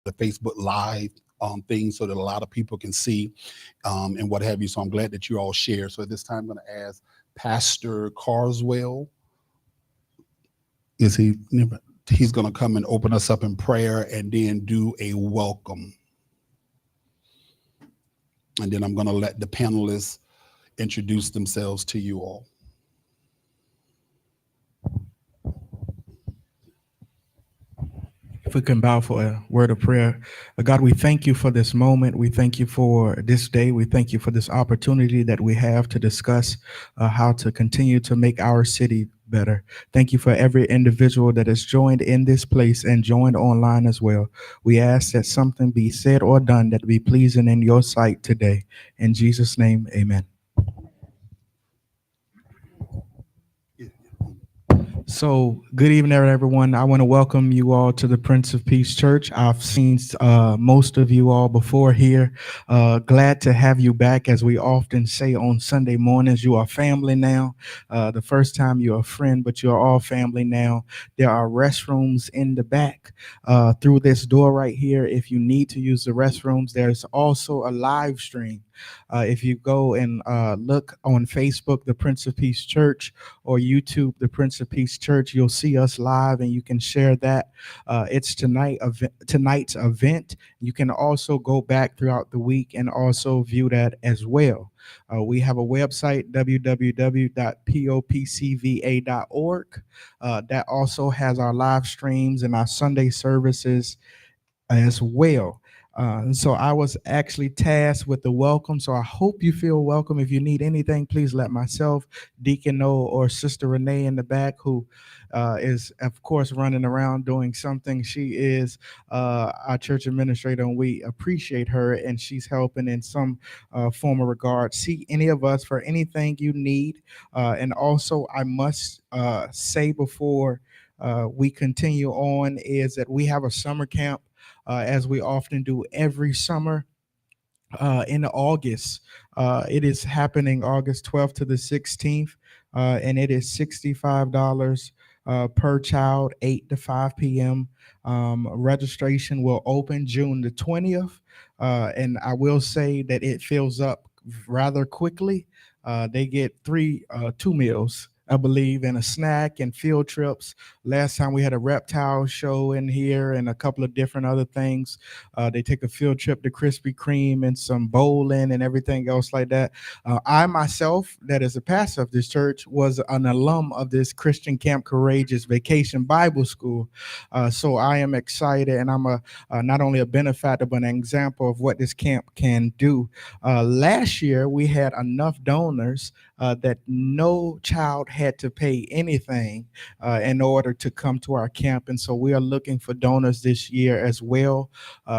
the Facebook Live thing so that a lot of people can see and what have you. So I'm glad that you all share. So at this time, I'm going to ask Pastor Carswell. Is he? He's going to come and open us up in prayer and then do a welcome. And then I'm going to let the panelists introduce themselves to you all. If we can bow for a word of prayer. God, we thank you for this moment. We thank you for this day. We thank you for this opportunity that we have to discuss how to continue to make our city better. Thank you for every individual that has joined in this place and joined online as well. We ask that something be said or done that be pleasing in your sight today. In Jesus' name, amen. So, good evening, everyone. I want to welcome you all to the Prince of Peace Church. I've seen most of you all before here. Glad to have you back. As we often say on Sunday mornings, you are family now. The first time you're a friend, but you're all family now. There are restrooms in the back through this door right here. If you need to use the restrooms, there's also a live stream. If you go and look on Facebook, the Prince of Peace Church, or YouTube, the Prince of Peace Church, you'll see us live and you can share that. It's tonight's event. You can also go back throughout the week and also view that as well. We have a website, www.popcva.org. That also has our live streams and our Sunday services as well. So I was actually tasked with the welcome. So I hope you feel welcome. If you need anything, please let myself, Deacon O, or Sister Renee in the back, who is, of course, running around doing something. She is our church administrator, and we appreciate her, and she's helping in some form of regard. See any of us for anything you need. And also, I must say before we continue on is that we have a summer camp as we often do every summer in August. It is happening August 12th to the 16th, and it is $65 per child, 8 to 5 p.m. Registration will open June the 20th, and I will say that it fills up rather quickly. They get two meals, I believe, and a snack and field trips. Last time we had a reptile show in here and a couple of different other things. They take a field trip to Krispy Kreme and some bowling and everything else like that. I myself, that is a pastor of this church, was an alum of this Christian Camp Courageous Vacation Bible School. So I am excited, and I'm not only a benefactor, but an example of what this camp can do. Last year, we had enough donors that no child had to pay anything in order to come to our camp. And so we are looking for donors this year as well.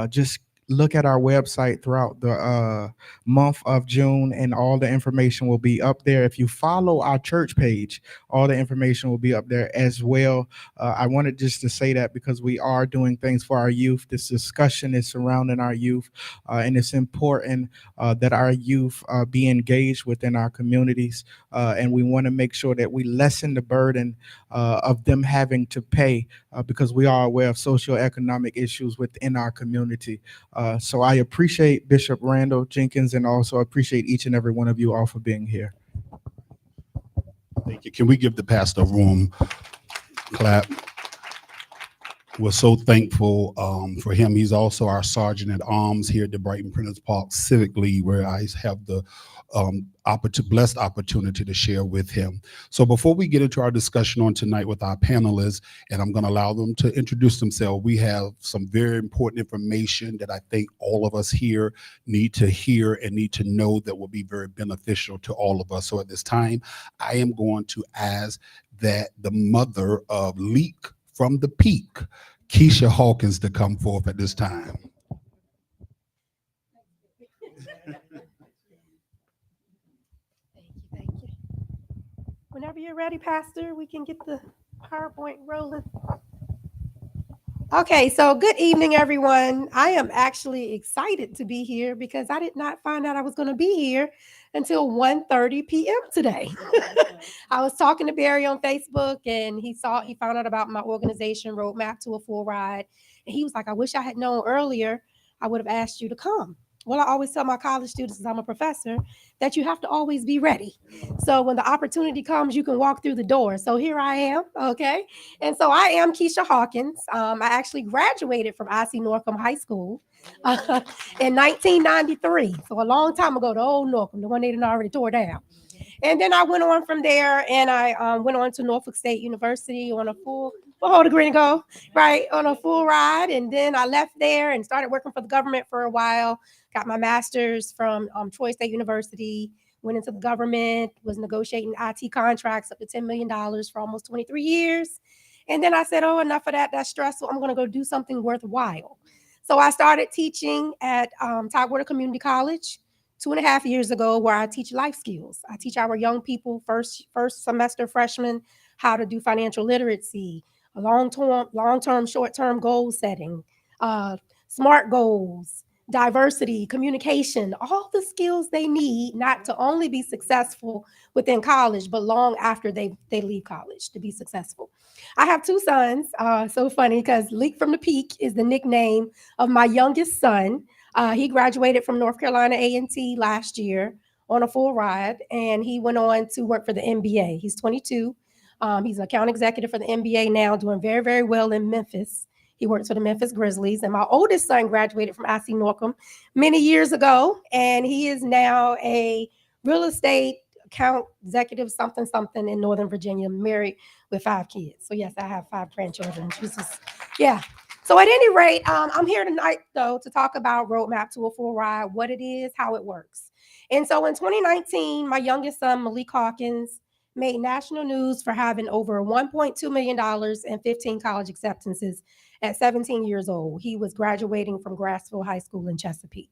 Just look at our website throughout the month of June, and all the information will be up there. If you follow our church page, all the information will be up there as well. I wanted just to say that because we are doing things for our youth. This discussion is surrounding our youth, and it's important that our youth be engaged within our communities, and we want to make sure that we lessen the burden of them having to pay because we are aware of socioeconomic issues within our community. So I appreciate Bishop Randall Jenkins, and also appreciate each and every one of you all for being here. Thank you. Can we give the pastor a room clap? We're so thankful for him. He's also our sergeant at arms here at the Brighton Prentice Park Civic League, where I have the blessed opportunity to share with him. So before we get into our discussion on tonight with our panelists, and I'm going to allow them to introduce themselves, we have some very important information that I think all of us here need to hear and need to know that will be very beneficial to all of us. So at this time, I am going to ask that the mother of Leak from the Peak, Keisha Hawkins, to come forth at this time. Thank you. Whenever you're ready, Pastor, we can get the PowerPoint rolling. Okay, so good evening, everyone. I am actually excited to be here because I did not find out I was going to be here until 1:30 p.m. today. I was talking to Barry on Facebook, and he found out about my organization, Roadmap to a Full Ride, And he was like, I wish I had known earlier, I would have asked you to come. Well, I always tell my college students, because I'm a professor, that you have to always be ready. So when the opportunity comes, you can walk through the door. So here I am, okay? And so I am Keisha Hawkins. I actually graduated from IC Norcom High School uh, in 1993. So a long time ago, the old Norcom, the one they didn't already tore down. And then I went on from there, and I went on to Norfolk State University on a full, well, hold a green go, right, on a full ride. And then I left there and started working for the government for a while. Got my master's from Troy State University. Went into the government, was negotiating IT contracts up to $10 million for almost 23 years. And then I said, oh, enough of that. That's stressful. I'm going to go do something worthwhile. So I started teaching at Tidewater Community College 2.5 years ago, where I teach life skills. I teach our young people, first semester freshmen, how to do financial literacy, long term, short term goal setting, uh, SMART goals, diversity, communication, all the skills they need not to only be successful within college, but long after they leave college to be successful. I have two sons. So funny because Leak from the Peak is the nickname of my youngest son. He graduated from North Carolina A&T last year on a full ride, and he went on to work for the NBA. He's 22. He's an account executive for the NBA now, doing very, very well in Memphis. He works for the Memphis Grizzlies. And my oldest son graduated from IC Norcom many years ago, and he is now a real estate account executive, something, something in Northern Virginia, married with 5 kids. So, yes, I have 5 grandchildren. Yeah. So at any rate, I'm here tonight, though, to talk about Roadmap to a Full Ride, what it is, how it works. And so in 2019, my youngest son, Malik Hawkins, made national news for having over $1.2 million in 15 college acceptances at 17 years old. He was graduating from Grassville High School in Chesapeake.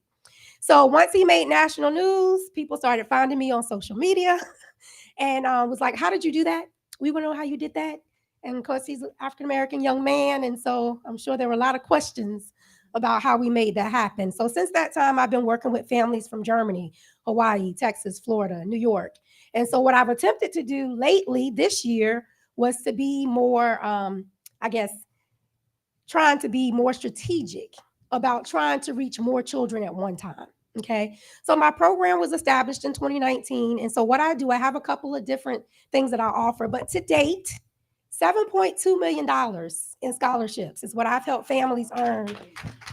So once he made national news, people started finding me on social media and was like, how did you do that? We want to know how you did that. And of course, he's an African American young man. And so I'm sure there were a lot of questions about how we made that happen. So since that time, I've been working with families from Germany, Hawaii, Texas, Florida, New York. And so what I've attempted to do lately this year was to be more, I guess, trying to be more strategic about trying to reach more children at one time. Okay. So my program was established in 2019. And so what I do, I have a couple of different things that I offer, but to date, $7.2 million in scholarships is what I've helped families earn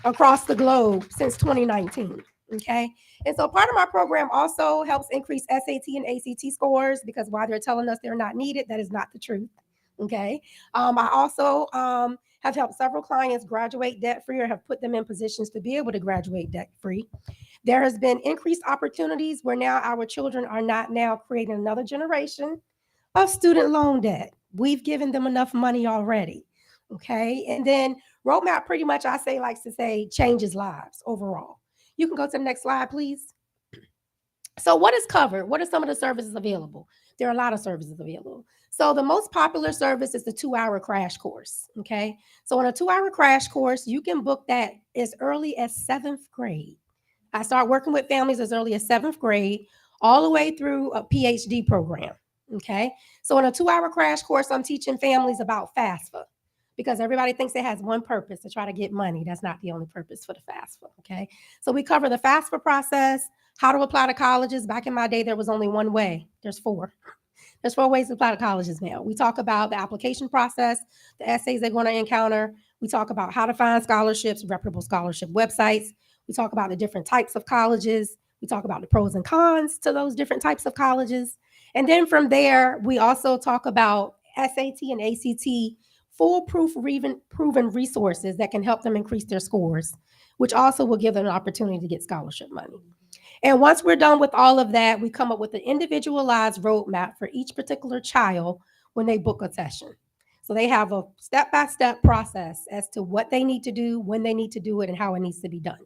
across the globe since 2019. Okay. And so part of my program also helps increase SAT and ACT scores because while they're telling us they're not needed, that is not the truth. Okay. I also have helped several clients graduate debt free or have put them in positions to be able to graduate debt free. There has been increased opportunities where now our children are not now creating another generation of student loan debt. We've given them enough money already. Okay. And then Roadmap pretty much, I say, likes to say, changes lives overall. You can go to the next slide, please. So, what is covered? What are some of the services available? There are a lot of services available. So, the most popular service is the 2 hour crash course. Okay. So, on a 2 hour crash course, you can book that as early as seventh grade. I start working with families as early as seventh grade, all the way through a PhD program. Okay. So, in a 2 hour crash course, I'm teaching families about FAFSA because everybody thinks it has one purpose to try to get money. That's not the only purpose for the FAFSA. Okay. So, we cover the FAFSA process, how to apply to colleges. Back in my day, there was only one way, there's four. There's 4 ways to apply to colleges now. We talk about the application process, the essays they're going to encounter. We talk about how to find scholarships, reputable scholarship websites. We talk about the different types of colleges. We talk about the pros and cons to those different types of colleges. And then from there, we also talk about SAT and ACT foolproof proven resources that can help them increase their scores, which also will give them an opportunity to get scholarship money. And once we're done with all of that, we come up with an individualized roadmap for each particular child when they book a session. So they have a step-by-step process as to what they need to do, when they need to do it, and how it needs to be done.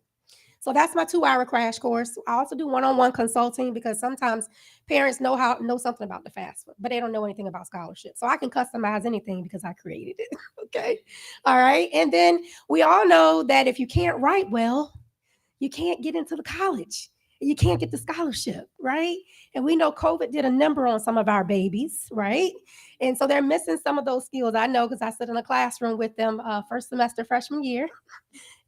So that's my 2 hour crash course. I also do one-on-one consulting because sometimes parents know something about the FAFSA, but they don't know anything about scholarship. So I can customize anything because I created it. Okay. All right. And then we all know that if you can't write well, you can't get into the college. and you can't get the scholarship, right? And we know COVID did a number on some of our babies, right? And so they're missing some of those skills. I know because I sit in a classroom with them first semester freshman year,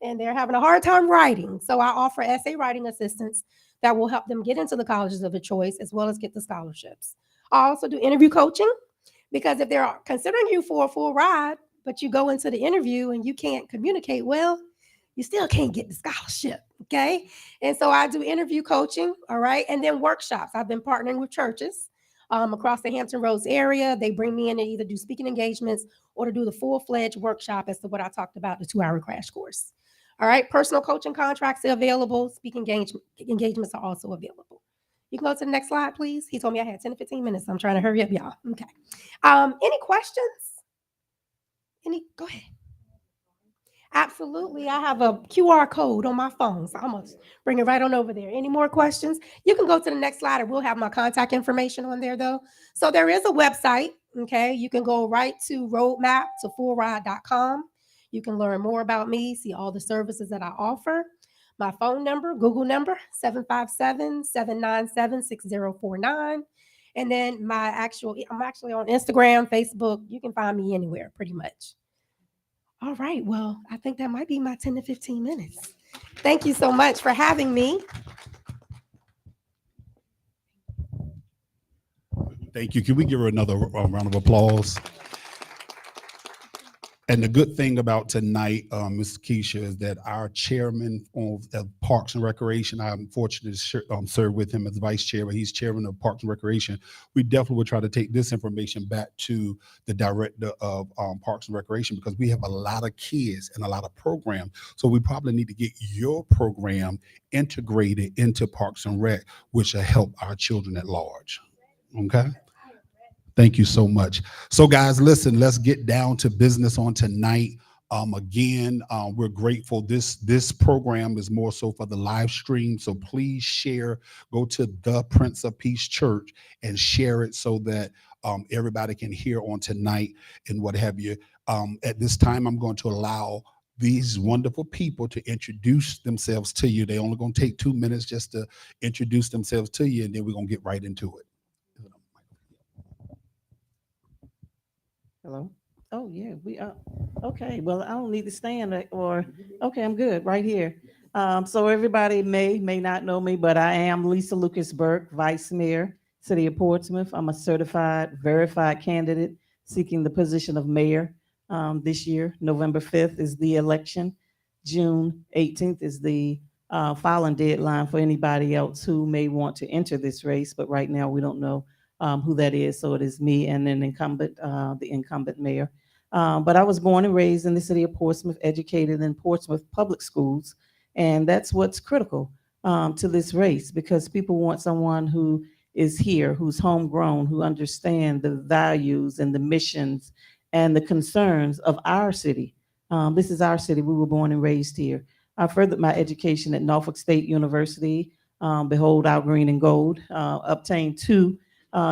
and they're having a hard time writing. So I offer essay writing assistance that will help them get into the colleges of their choice as well as get the scholarships. I also do interview coaching because if they're considering you for a full ride, but you go into the interview and you can't communicate well, you still can't get the scholarship. Okay. And so I do interview coaching. All right. And then workshops. I've been partnering with churches across the Hampton Roads area. They bring me in to either do speaking engagements or to do the full-fledged workshop as to what I talked about, the 2-hour crash course. All right. Personal coaching contracts are available. Speaking engagements are also available. You can go to the next slide, please. He told me I had 10 to 15 minutes. I'm trying to hurry up, y'all. Okay. Any questions? Go ahead. Absolutely. I have a QR code on my phone, so I'm going to bring it right on over there. Any more questions? You can go to the next slide. I will have my contact information on there, though. So there is a website, okay? You can go right to roadmap2fullride.com. You can learn more about me, see all the services that I offer. My phone number, Google number, 757-797-6049. And then I'm actually on Instagram, Facebook. You can find me anywhere pretty much. All right. Well, I think that might be my 10 to 15 minutes. Thank you so much for having me. Thank you. Can we give her another round of applause? And the good thing about tonight, Ms. Keisha, is that our chairman of Parks and Recreation, I'm fortunate to serve with him as vice chair, but he's chairman of Parks and Recreation. We definitely will try to take this information back to the director of Parks and Recreation, because we have a lot of kids and a lot of programs. So we probably need to get your program integrated into Parks and Rec, which will help our children at large. Okay? Thank you so much. So guys, listen, let's get down to business on tonight. Again, we're grateful. This program is more so for the live stream. So please share, go to the Prince of Peace Church and share it so that everybody can hear on tonight and what have you. At this time, I'm going to allow these wonderful people to introduce themselves to you. They're only going to take 2 minutes just to introduce themselves to you, and then we're going to get right into it. Hello? Oh, yeah, we are. Okay, well, I don't need to stand okay, I'm good right here. So everybody may not know me, but I am Lisa Lucas Burke, Vice Mayor, City of Portsmouth. I'm a certified, verified candidate seeking the position of mayor this year. November 5th is the election. June 18th is the filing deadline for anybody else who may want to enter this race, but right now we don't know who that is. So it is me and an incumbent, the incumbent mayor. But I was born and raised in the city of Portsmouth, educated in Portsmouth public schools. And that's what's critical to this race, because people want someone who is here, who's homegrown, who understand the values and the missions and the concerns of our city. This is our city. We were born and raised here. I furthered my education at Norfolk State University, behold our green and gold, obtained 2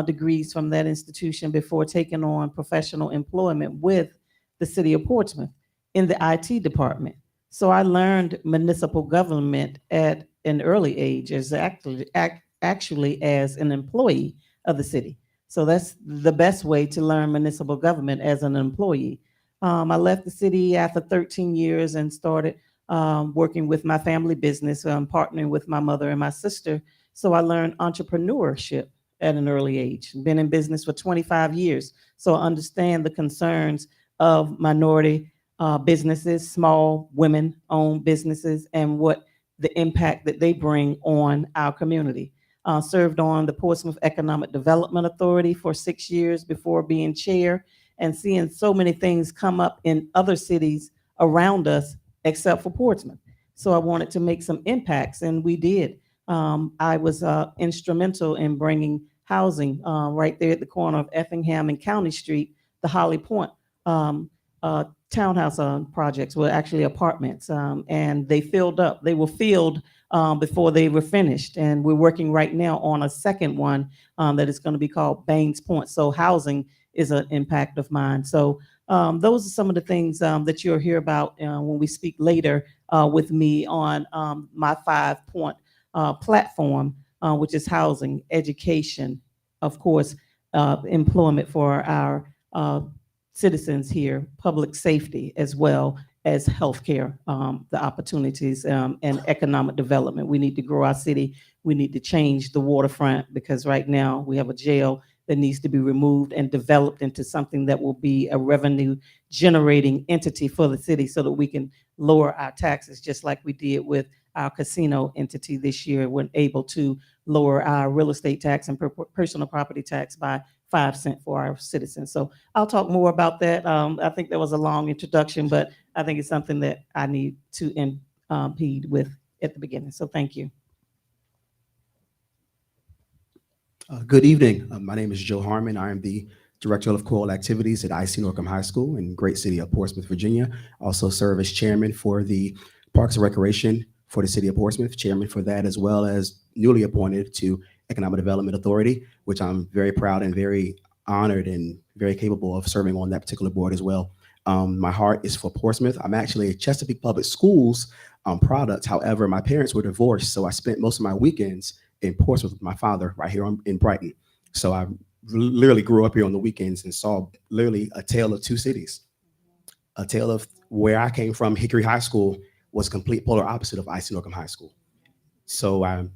degrees from that institution before taking on professional employment with the city of Portsmouth in the IT department. So I learned municipal government at an early age, as actually as an employee of the city. So that's the best way to learn municipal government, as an employee. I left the city after 13 years and started working with my family business, partnering with my mother and my sister. So I learned entrepreneurship at an early age. Been in business for 25 years, so I understand the concerns of minority businesses, small women-owned businesses, and what the impact that they bring on our community. Served on the Portsmouth Economic Development Authority for 6 years before being chair, and seeing so many things come up in other cities around us except for Portsmouth. So I wanted to make some impacts, and we did. I was instrumental in bringing housing right there at the corner of Effingham and County Street, the Holly Point townhouse projects were actually apartments, and they filled up. They were filled before they were finished, and we're working right now on a second one that is going to be called Baines Point. So housing is an impact of mine. So those are some of the things that you'll hear about when we speak later with me on my 5-point platform, which is housing, education, of course, employment for our citizens here, public safety, as well as healthcare, the opportunities, and economic development. We need to grow our city. We need to change the waterfront, because right now we have a jail that needs to be removed and developed into something that will be a revenue generating entity for the city, so that we can lower our taxes, just like we did with our casino entity this year. We're able to lower our real estate tax and personal property tax by 5 cents for our citizens. So I'll talk more about that. I think that was a long introduction, but I think it's something that I need to impede with at the beginning. So thank you. Good evening. My name is Joe Harmon. I am the Director of Choral Activities at IC Norcom High School in great city of Portsmouth, Virginia. I also serve as chairman for the Parks and Recreation for the city of Portsmouth, chairman for that, as well as newly appointed to Economic Development Authority, which I'm very proud and very honored and very capable of serving on that particular board as well. My heart is for Portsmouth. I'm actually a Chesapeake Public Schools product. However, my parents were divorced, so I spent most of my weekends in Portsmouth with my father right here in Brighton. So I literally grew up here on the weekends and saw literally a tale of two cities. A tale of where I came from. Hickory High School was complete polar opposite of IC Norcom High School. So I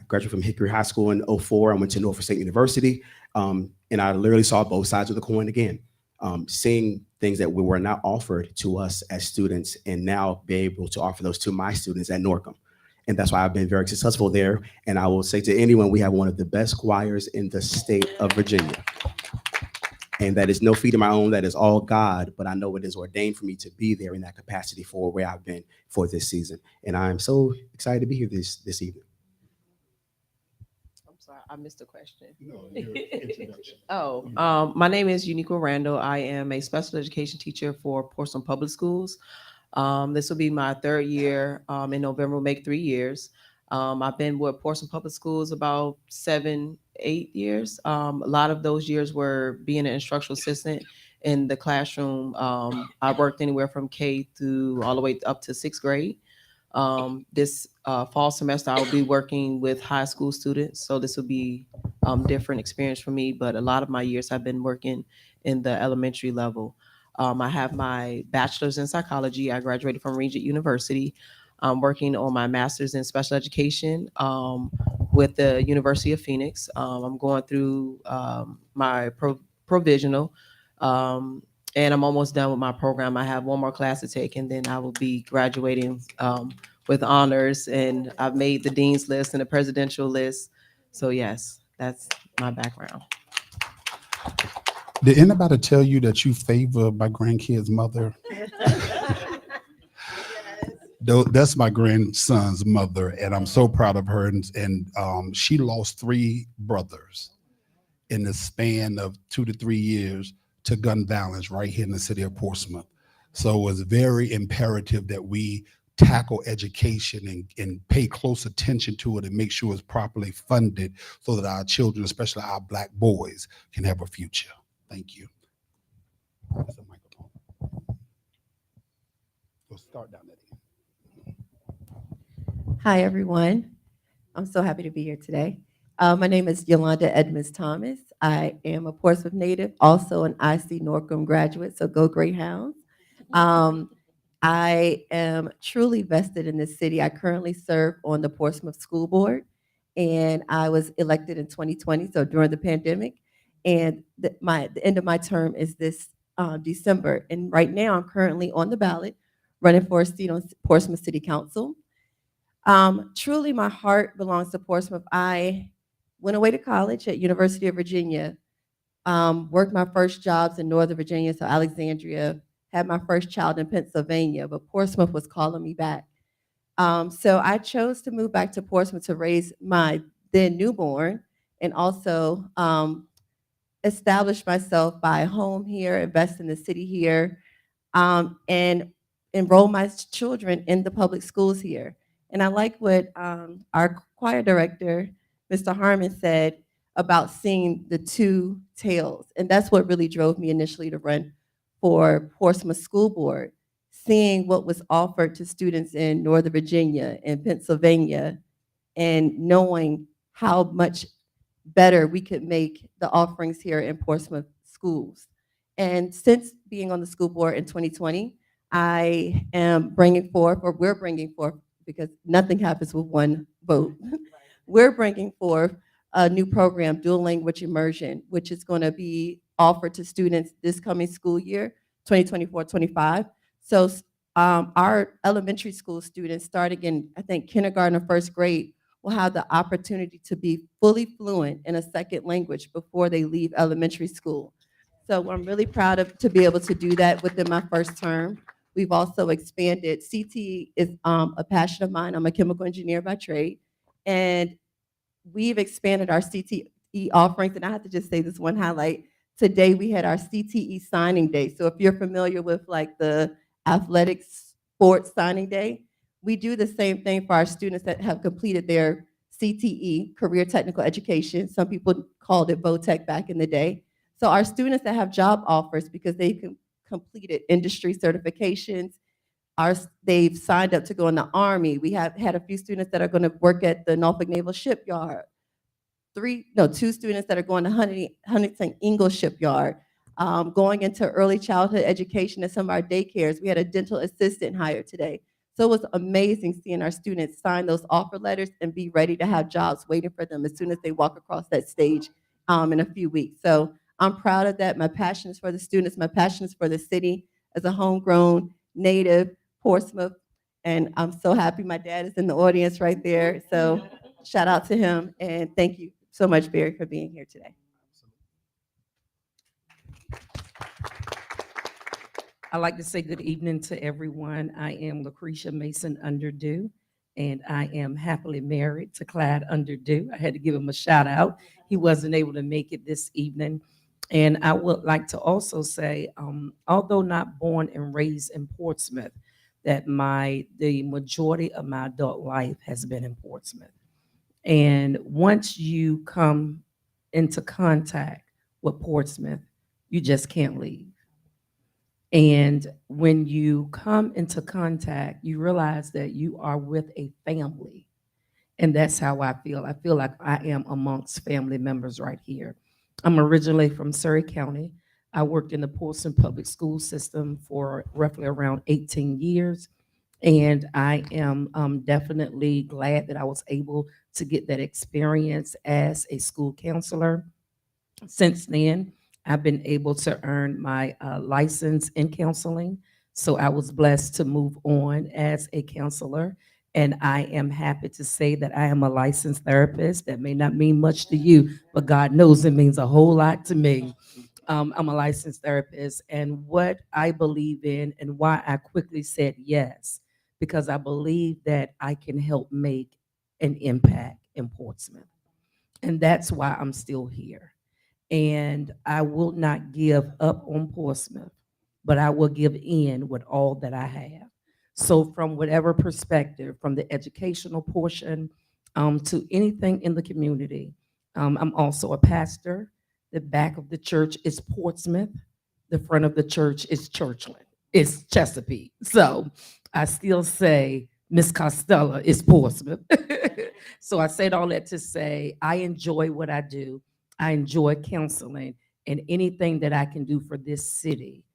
graduated from Hickory High School in '04. I went to Norfolk State University, and I literally saw both sides of the coin again, seeing things that we were not offered to us as students, and now be able to offer those to my students at Norcom. And that's why I've been very successful there. And I will say to anyone, we have one of the best choirs in the state of Virginia. And that is no feat of my own, that is all God, but I know it is ordained for me to be there in that capacity for where I've been for this season. And I'm so excited to be here this evening. I'm sorry, I missed a question. No, your introduction. My name is Uniqua Randall. I am a special education teacher for Portsmouth Public Schools. This will be my third year. In November, will make 3 years. I've been with Portsmouth Public Schools about 7, 8 years. A lot of those years were being an instructional assistant in the classroom. I worked anywhere from K through all the way up to 6th grade. This fall semester, I will be working with high school students. So this will be different experience for me. But a lot of my years have been working in the elementary level. I have my bachelor's in psychology. I graduated from Regent University. I'm working on my master's in special education with the University of Phoenix. I'm going through my provisional, and I'm almost done with my program. I have one more class to take, and then I will be graduating with honors. And I've made the dean's list and the presidential list. So yes, that's my background. Did anybody tell you that you favor my grandkid's mother? That's my grandson's mother, and I'm so proud of her. And she lost 3 brothers in the span of 2 to 3 years to gun violence right here in the city of Portsmouth. So it was very imperative that we tackle education and pay close attention to it and make sure it's properly funded so that our children, especially our Black boys, can have a future. Thank you. There's a microphone. We'll start down that end. Hi, everyone. I'm so happy to be here today. My name is Yolanda Edmonds Thomas. I am a Portsmouth native, also an IC Norcom graduate, so go Greyhounds. I am truly vested in this city. I currently serve on the Portsmouth School Board, and I was elected in 2020, so during the pandemic. And the end of my term is this December. And right now, I'm currently on the ballot, running for a seat on Portsmouth City Council. Truly, my heart belongs to Portsmouth. I went away to college at University of Virginia, worked my first jobs in Northern Virginia, so Alexandria, had my first child in Pennsylvania, but Portsmouth was calling me back. So I chose to move back to Portsmouth to raise my then newborn, and also establish myself, buy a home here, invest in the city here, and enroll my children in the public schools here. And I like what our choir director, Mr. Harmon, said about seeing the two tales. And that's what really drove me initially to run for Portsmouth School Board, seeing what was offered to students in Northern Virginia and Pennsylvania and knowing how much better we could make the offerings here in Portsmouth schools. And since being on the school board in 2020, I am bringing forth, or we're bringing forth, because nothing happens with one vote. We're bringing forth a new program, dual language immersion, which is going to be offered to students this coming school year, 2024-25. So our elementary school students starting in, I think, kindergarten or first grade will have the opportunity to be fully fluent in a second language before they leave elementary school. So I'm really proud of to be able to do that within my first term. We've also expanded. CTE is a passion of mine. I'm a chemical engineer by trade, and we've expanded our CTE offerings. And I have to just say this one highlight. Today we had our CTE signing day. So if you're familiar with like the athletics sports signing day, we do the same thing for our students that have completed their CTE, career technical education. Some people called it VOTEC back in the day. So our students that have job offers because they've completed industry certifications, they've signed up to go in the Army. We have had a few students that are going to work at the Norfolk Naval Shipyard. Two students that are going to Huntington Ingalls Shipyard, going into early childhood education at some of our daycares. We had a dental assistant hired today. So it was amazing seeing our students sign those offer letters and be ready to have jobs waiting for them as soon as they walk across that stage in a few weeks. So I'm proud of that. My passion is for the students. My passion is for the city as a homegrown native Portsmouth. And I'm so happy my dad is in the audience right there. So shout out to him, and thank you so much, Barry, for being here today. I'd like to say good evening to everyone. I am Lucretia Mason Underdew, and I am happily married to Clyde Underdew. I had to give him a shout out. He wasn't able to make it this evening. And I would like to also say, although not born and raised in Portsmouth, that the majority of my adult life has been in Portsmouth. And once you come into contact with Portsmouth, you just can't leave. And when you come into contact, you realize that you are with a family. And that's how I feel. I feel like I am amongst family members right here. I'm originally from Surrey County. I worked in the Portsmouth public school system for roughly around 18 years. And I am definitely glad that I was able to get that experience as a school counselor. Since then, I've been able to earn my license in counseling. So I was blessed to move on as a counselor. And I am happy to say that I am a licensed therapist. That may not mean much to you, but God knows it means a whole lot to me. I'm a licensed therapist. And what I believe in and why I quickly said yes, because I believe that I can help make an impact in Portsmouth. And that's why I'm still here. And I will not give up on Portsmouth, but I will give in with all that I have. So from whatever perspective, from the educational portion to anything in the community, I'm also a pastor. The back of the church is Portsmouth. The front of the church is Churchland. It's Chesapeake. So I still say Miss Costello is Portsmouth. So I said all that to say I enjoy what I do. I enjoy counseling, and anything that I can do for this city,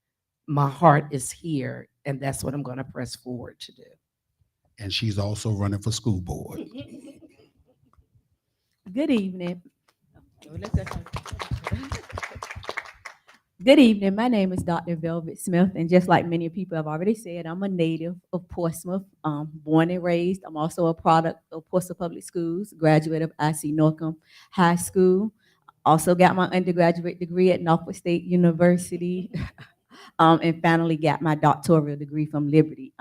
my heart is here, and that's what I'm going to press forward to do. And she's also running for school board. Good evening. Good evening. My name is Dr. Velvet Smith, and just like many people have already said, I'm a native of Portsmouth, born and raised. I'm also a product of Portsmouth Public Schools, graduate of IC Norcom High School. Also got my undergraduate degree at Norfolk State University, and finally got my doctoral degree from Liberty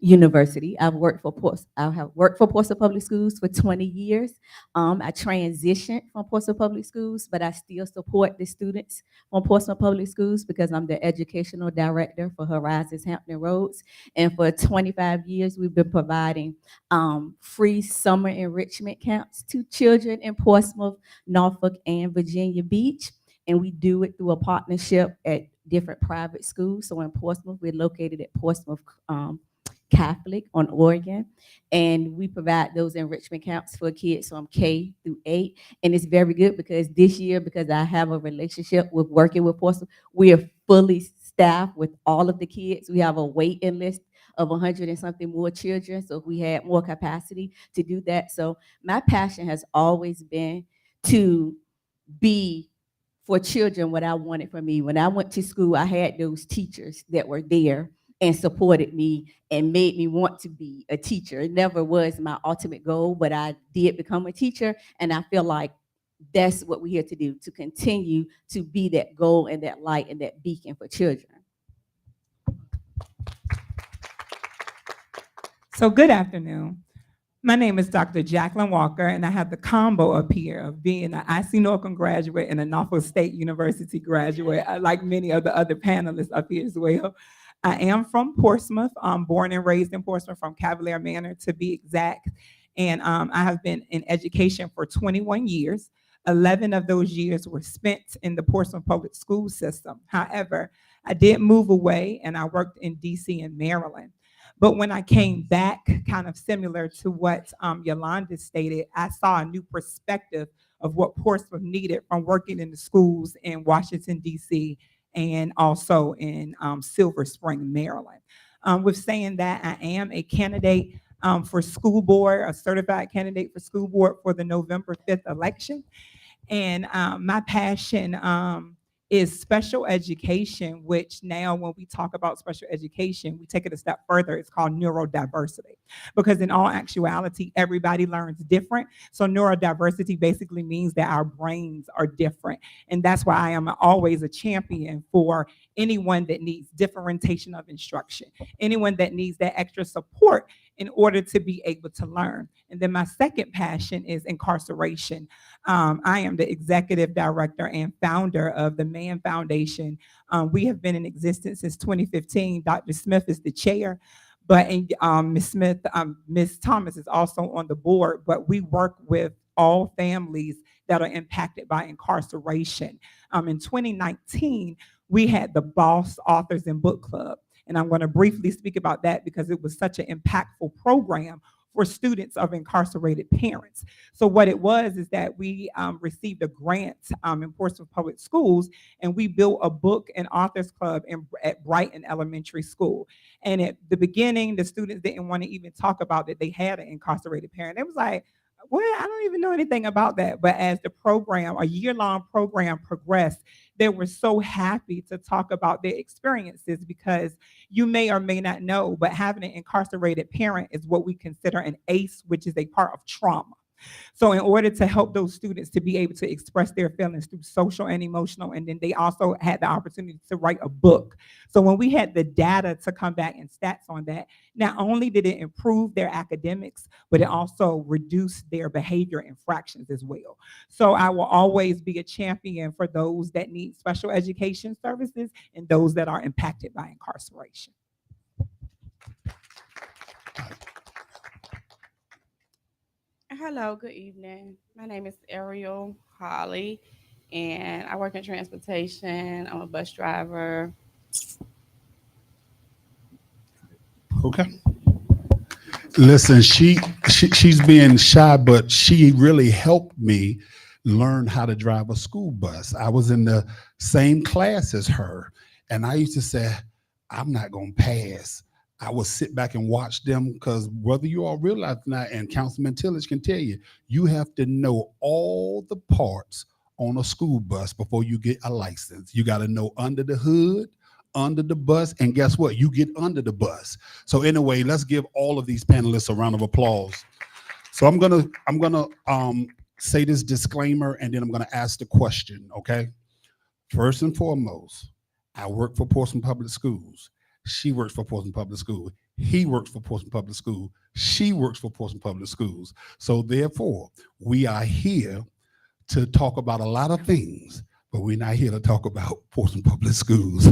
University. I have worked for Portsmouth Public Schools for 20 years. I transitioned from Portsmouth Public Schools, but I still support the students from Portsmouth Public Schools because I'm the educational director for Horizons Hampton Roads. And for 25 years, we've been providing free summer enrichment camps to children in Portsmouth, Norfolk, and Virginia Beach. And we do it through a partnership at different private schools. So in Portsmouth, we're located at Portsmouth Catholic on Oregon. And we provide those enrichment camps for kids from K through 8. And it's very good because this year, because I have a relationship with working with Portsmouth, we are fully staffed with all of the kids. We have a waiting list of 100 and something more children. So if we had more capacity to do that. So my passion has always been to be for children what I wanted for me. When I went to school, I had those teachers that were there and supported me and made me want to be a teacher. It never was my ultimate goal, but I did become a teacher, and I feel like that's what we're here to do, to continue to be that goal and that light and that beacon for children. So good afternoon. My name is Dr. Jacqueline Walker, and I have the combo up here of being an IC Norcom graduate and a Norfolk State University graduate, like many of the other panelists up here as well. I am from Portsmouth. I'm born and raised in Portsmouth, from Cavalier Manor to be exact. And I have been in education for 21 years. 11 of those years were spent in the Portsmouth public school system. However, I did move away and I worked in DC and Maryland. But when I came back, kind of similar to what Yolanda stated, I saw a new perspective of what Portsmouth needed from working in the schools in Washington, D.C., and also in Silver Spring, Maryland. With saying that, I am a candidate for school board, a certified candidate for school board for the November 5th election. And my passion is special education, which now when we talk about special education, we take it a step further. It's called neurodiversity, because in all actuality, everybody learns different. So neurodiversity basically means that our brains are different. And that's why I am always a champion for anyone that needs differentiation of instruction, anyone that needs that extra support in order to be able to learn. And then my second passion is incarceration. I am the executive director and founder of the Mann Foundation. We have been in existence since 2015. Dr. Smith is the chair, but Ms. Thomas is also on the board, but we work with all families that are impacted by incarceration. In 2019, we had the Boss Authors and Book Club. And I'm going to briefly speak about that because it was such an impactful program for students of incarcerated parents. So what it was is that we received a grant in Portsmouth Public Schools, and we built a book and authors club at Brighton Elementary School. And at the beginning, the students didn't want to even talk about that they had an incarcerated parent. It was like, well, I don't even know anything about that. But as the program, a year-long program progressed, they were so happy to talk about their experiences, because you may or may not know, but having an incarcerated parent is what we consider an ACE, which is a part of trauma. So in order to help those students to be able to express their feelings through social and emotional, and then they also had the opportunity to write a book. So when we had the data to come back and stats on that, not only did it improve their academics, but it also reduced their behavior infractions as well. So I will always be a champion for those that need special education services and those that are impacted by incarceration. Hello, good evening. My name is Ariel Holly, and I work in transportation. I'm a bus driver. Okay. Listen, she's being shy, but she really helped me learn how to drive a school bus. I was in the same class as her, and I used to say, I'm not going to pass. I would sit back and watch them, because whether you all realize or not, and Councilman Tillage can tell you, you have to know all the parts on a school bus before you get a license. You got to know under the hood, under the bus, and guess what? You get under the bus. So anyway, let's give all of these panelists a round of applause. So I'm gonna say this disclaimer, and then I'm gonna ask the question, okay? First and foremost, I work for Portsmouth Public Schools. She works for Portsmouth Public School. He works for Portsmouth Public School. She works for Portsmouth Public Schools. So therefore, we are here to talk about a lot of things, but we're not here to talk about Portsmouth Public Schools.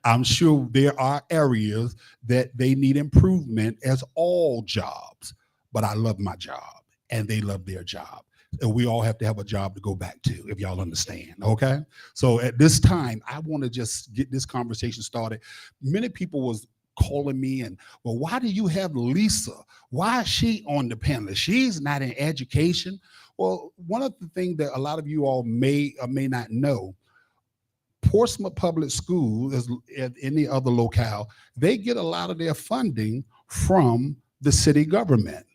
I'm sure there are areas that they need improvement, as all jobs, but I love my job and they love their job. And we all have to have a job to go back to, if y'all understand, okay? So at this time, I want to just get this conversation started. Many people was calling me and, well, why do you have Lisa? Why is she on the panel? She's not in education. Well, one of the things that a lot of you all may or may not know, Portsmouth Public Schools, as any other locale, they get a lot of their funding from the city government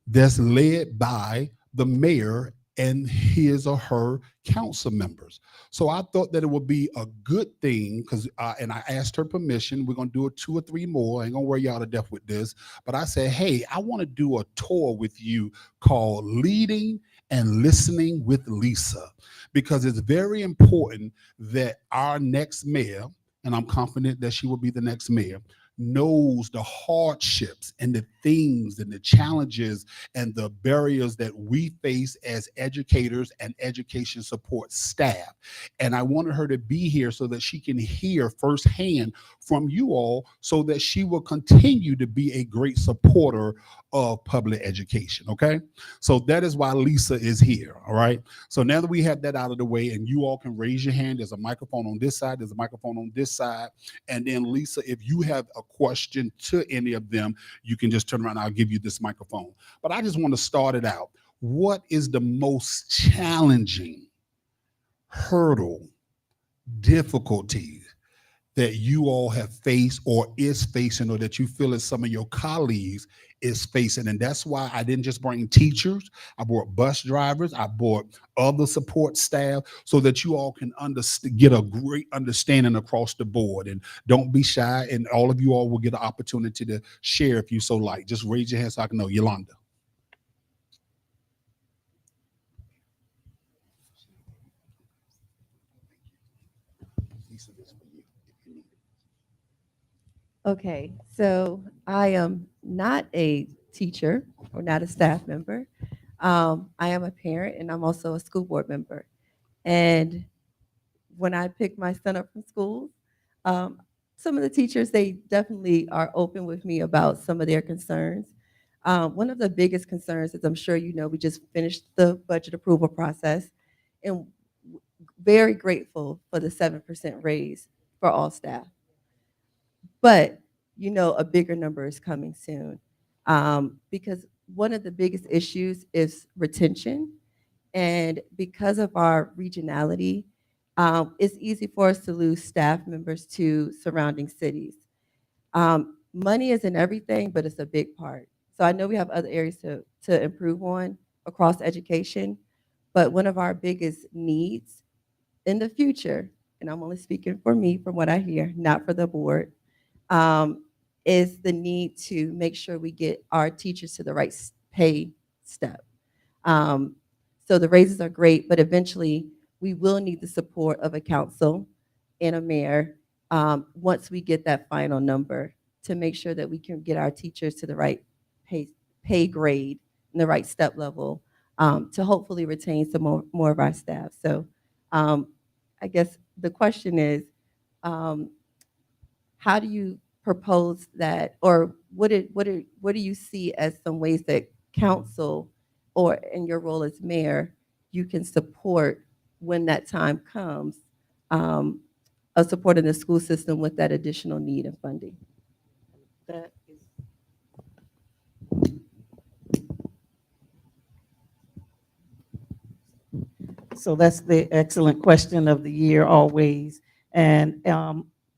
that's led by the mayor and his or her council members. So I thought that it would be a good thing because, and I asked her permission. We're gonna do it 2 or 3 more. I ain't gonna worry y'all to death with this. But I said, hey, I want to do a tour with you called Leading and Listening with Lisa, because it's very important that our next mayor, and I'm confident that she will be the next mayor, knows the hardships and the things and the challenges and the barriers that we face as educators and education support staff. And I wanted her to be here so that she can hear firsthand from you all so that she will continue to be a great supporter of public education. Okay. So that is why Lisa is here. All right. So now that we have that out of the way, and you all can raise your hand, there's a microphone on this side, there's a microphone on this side. And then Lisa, if you have a question to any of them, you can just turn around. I'll give you this microphone. But I just want to start it out. What is the most challenging hurdle, difficulty that you all have faced or is facing, or that you feel that some of your colleagues is facing? And that's why I didn't just bring teachers. I brought bus drivers. I brought other support staff so that you all can get a great understanding across the board. And don't be shy. And all of you all will get an opportunity to share if you so like. Just raise your hand so I can know. Yolanda. Okay, so I am not a teacher or not a staff member. I am a parent and I'm also a school board member. And when I pick my son up from school, some of the teachers, they definitely are open with me about some of their concerns. One of the biggest concerns, as I'm sure you know, we just finished the budget approval process, and very grateful for the 7% raise for all staff. But you know, a bigger number is coming soon, because one of the biggest issues is retention. And because of our regionality, it's easy for us to lose staff members to surrounding cities. Money isn't everything, but it's a big part. So I know we have other areas to improve on across education, but one of our biggest needs in the future, and I'm only speaking for me from what I hear, not for the board, is the need to make sure we get our teachers to the right pay step. Um, so the raises are great, but eventually we will need the support of a council and a mayor, once we get that final number, to make sure that we can get our teachers to the right pay grade and the right step level, to hopefully retain some more of our staff. So I guess the question is, how do you propose that, or what do you see as some ways that council, or in your role as mayor, you can support when that time comes, of supporting the school system with that additional need and funding? That is So that's the excellent question of the year always. And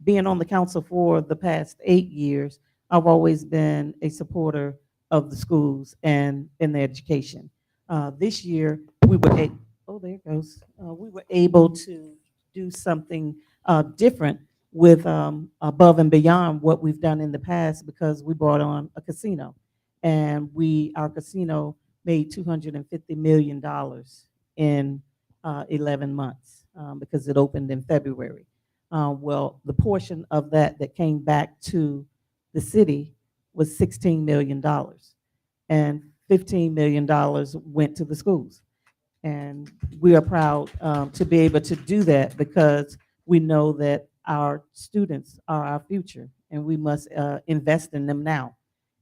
being on the council for the past 8 years, I've always been a supporter of the schools and in the education. This year, we were there it goes. We were able to do something different with above and beyond what we've done in the past, because we brought on a casino, and our casino made $250 million in 11 months, because it opened in February. Well, the portion of that came back to the city was $16 million, and $15 million went to the schools. And we are proud to be able to do that, because we know that our students are our future, and we must invest in them now.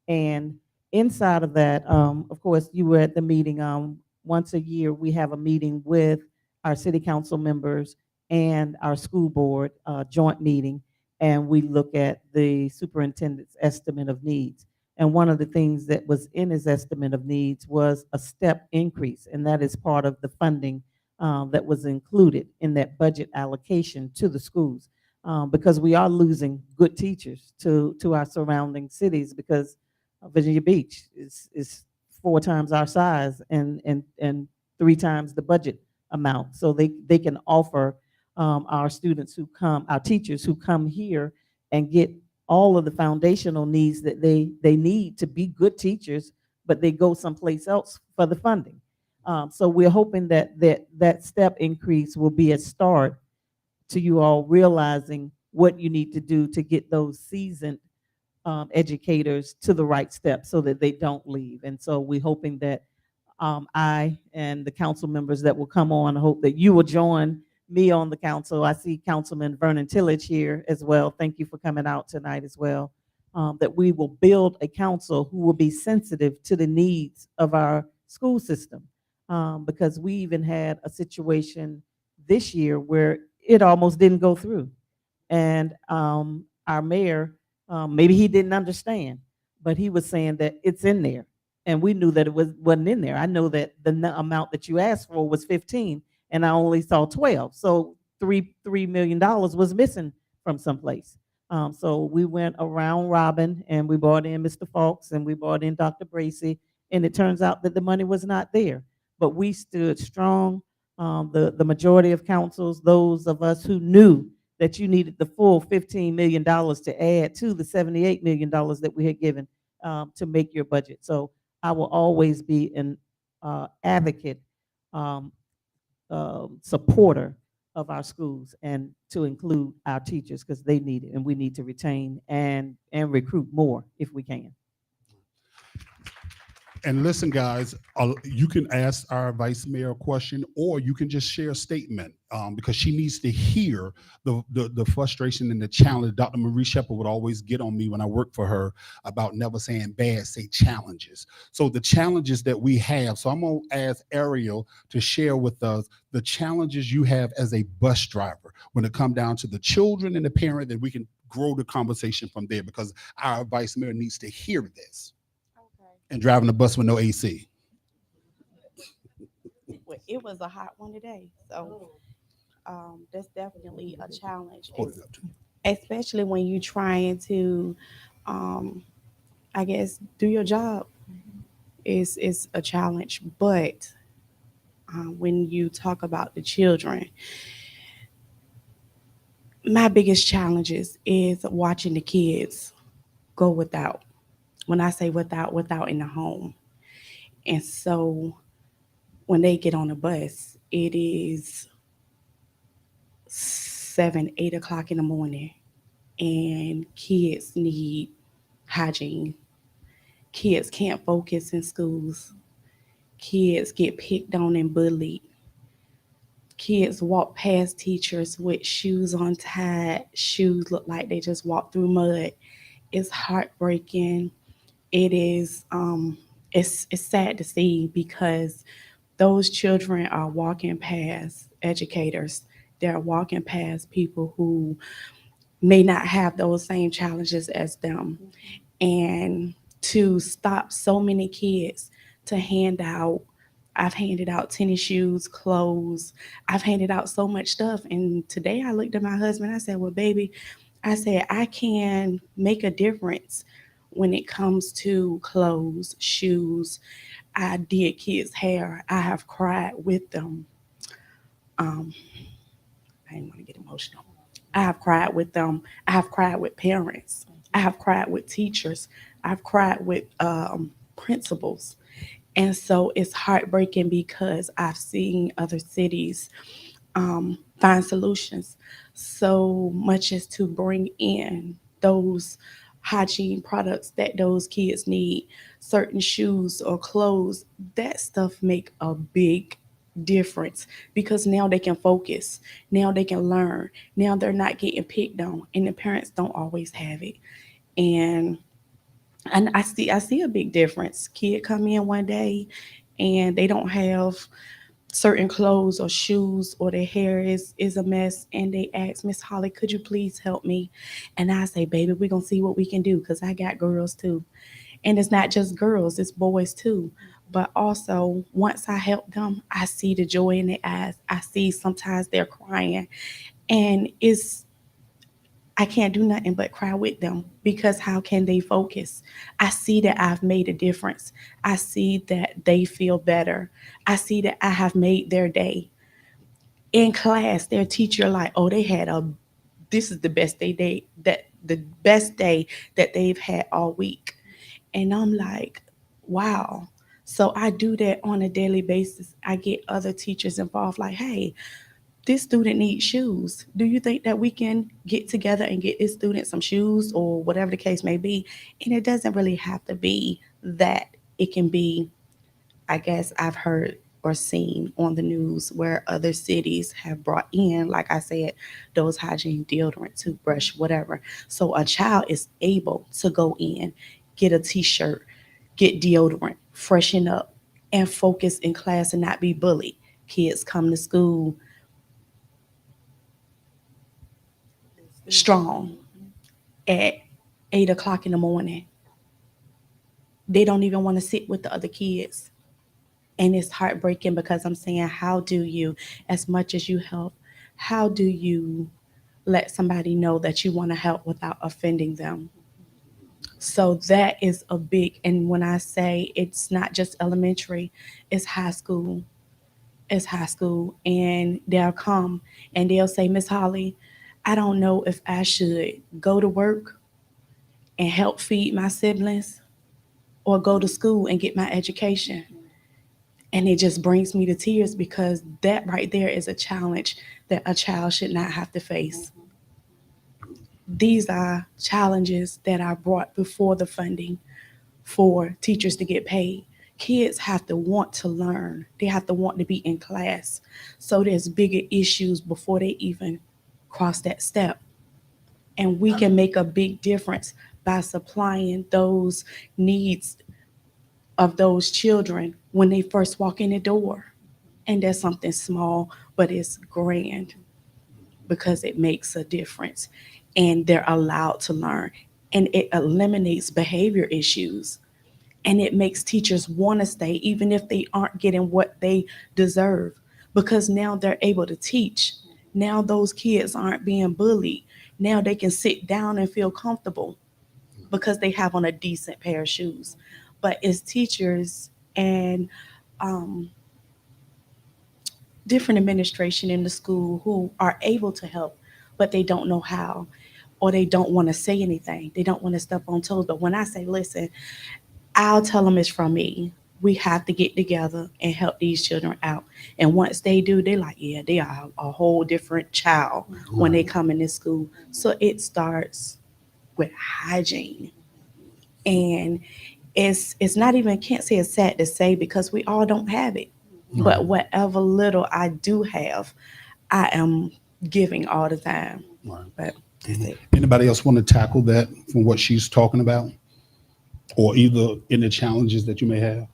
And inside of that, of course, you were at the meeting. Once a year, we have a meeting with our city council members and our school board joint meeting. and we look at the superintendent's estimate of needs. And one of the things that was in his estimate of needs was a step increase, and that is part of the funding that was included in that budget allocation to the schools, because we are losing good teachers to our surrounding cities, because Virginia Beach is 4 times our size and 3 times the budget amount. So they can offer our students who come, our teachers who come here and get all of the foundational needs that they need to be good teachers, but they go someplace else for the funding. So we're hoping that step increase will be a start to you all realizing what you need to do to get those seasoned educators to the right steps so that they don't leave. And so we're hoping that I and the council members that will come on, I hope that you will join me on the council. I see Councilman Vernon Tillage here as well. Thank you for coming out tonight as well. That we will build a council who will be sensitive to the needs of our school system. Because we even had a situation this year where it almost didn't go through. And our mayor, maybe he didn't understand, but he was saying that it's in there. And we knew that wasn't in there. I know that the amount that you asked for was 15, and I only saw 12. So $3 million was missing from someplace. So we went around Robin, and we brought in Mr. Fawkes, and we brought in Dr. Bracy, and it turns out that the money was not there. But we stood strong. The majority of councils, those of us who knew that you needed the full $15 million to add to the $78 million that we had given to make your budget. So I will always be an advocate, supporter of our schools, and to include our teachers, because they need it, and we need to retain and recruit more if we can. And listen, guys, you can ask our vice mayor a question, or you can just share a statement, because she needs to hear the frustration and the challenge. Dr. Marie Shepherd would always get on me when I worked for her about never saying bad, say challenges. So the challenges that we have. So I'm going to ask Ariel to share with us the challenges you have as a bus driver when it comes down to the children and the parent, that we can grow the conversation from there, because our vice mayor needs to hear this. And driving a bus with no AC. Well, it was a hot one today, so that's definitely a challenge, especially when you're trying to, I guess, do your job. Is a challenge, but when you talk about the children, my biggest challenges is watching the kids go without. When I say without in the home. And so when they get on the bus, it is 7, 8 o'clock in the morning, and kids need hygiene. Kids can't focus in schools. Kids get picked on and bullied. Kids walk past teachers with shoes untied. Shoes look like they just walked through mud. It's heartbreaking. It is it's sad to see, because those children are walking past educators. They're walking past people who may not have those same challenges as them. And to stop so many kids to hand out, I've handed out tennis shoes, clothes. I've handed out so much stuff. And today I looked at my husband. I said, well, baby, I said, I can make a difference when it comes to clothes, shoes. I did kids' hair. I have cried with them. I didn't want to get emotional. I have cried with them. I have cried with parents. I have cried with teachers. I've cried with principals. And so it's heartbreaking, because I've seen other cities find solutions, so much as to bring in those hygiene products that those kids need, certain shoes or clothes. That stuff make a big difference, because now they can focus, now they can learn, now they're not getting picked on, and the parents don't always have it. And I see a big difference. Kid come in one day and they don't have certain clothes or shoes or their hair is a mess, and they ask Miss Holly, could you please help me? And I say, baby, we're gonna see what we can do, because I got girls too. And it's not just girls, it's boys too. But also, once I help them, I see the joy in their eyes. I see sometimes they're crying, and I can't do nothing but cry with them, because how can they focus? I see that I've made a difference. I see that they feel better. I see that I have made their day. In class, their teacher like, oh, this is the best the best day that they've had all week. And I'm like, wow. So I do that on a daily basis. I get other teachers involved, like, hey, this student needs shoes. Do you think that we can get together and get this student some shoes, or whatever the case may be? And it doesn't really have to be that. It can be, I guess I've heard or seen on the news where other cities have brought in, like I said, those hygiene deodorant, toothbrush, whatever. So a child is able to go in, get a t-shirt, get deodorant, freshen up, and focus in class and not be bullied. Kids come to school strong at 8 o'clock in the morning. They don't even want to sit with the other kids. And it's heartbreaking, because I'm saying, how do you, as much as you help, how do you let somebody know that you want to help without offending them? So that is a big, and when I say it's not just elementary, it's high school. It's high school. And they'll come and they'll say, Miss Holly, I don't know if I should go to work and help feed my siblings, or go to school and get my education. And it just brings me to tears, because that right there is a challenge that a child should not have to face. These are challenges that are brought before the funding for teachers to get paid. Kids have to want to learn. They have to want to be in class. So there's bigger issues before they even cross that step. And we can make a big difference by supplying those needs of those children when they first walk in the door. And that's something small, but it's grand, because it makes a difference, and they're allowed to learn, and it eliminates behavior issues, and it makes teachers want to stay even if they aren't getting what they deserve, because now they're able to teach. Now those kids aren't being bullied. Now they can sit down and feel comfortable, because they have on a decent pair of shoes. But as teachers and um, different administration in the school who are able to help, but they don't know how, or they don't want to say anything. They don't want to step on toes. But when I say, listen, I'll tell them it's from me. We have to get together and help these children out. And once they do, they're like, yeah, they are a whole different child when they come in this school. So it starts with hygiene. And it's not even, can't say it's sad to say, because we all don't have it. But whatever little I do have, I am giving all the time. Right. But that's it. Anybody else want to tackle that from what she's talking about? Or either in the challenges that you may have?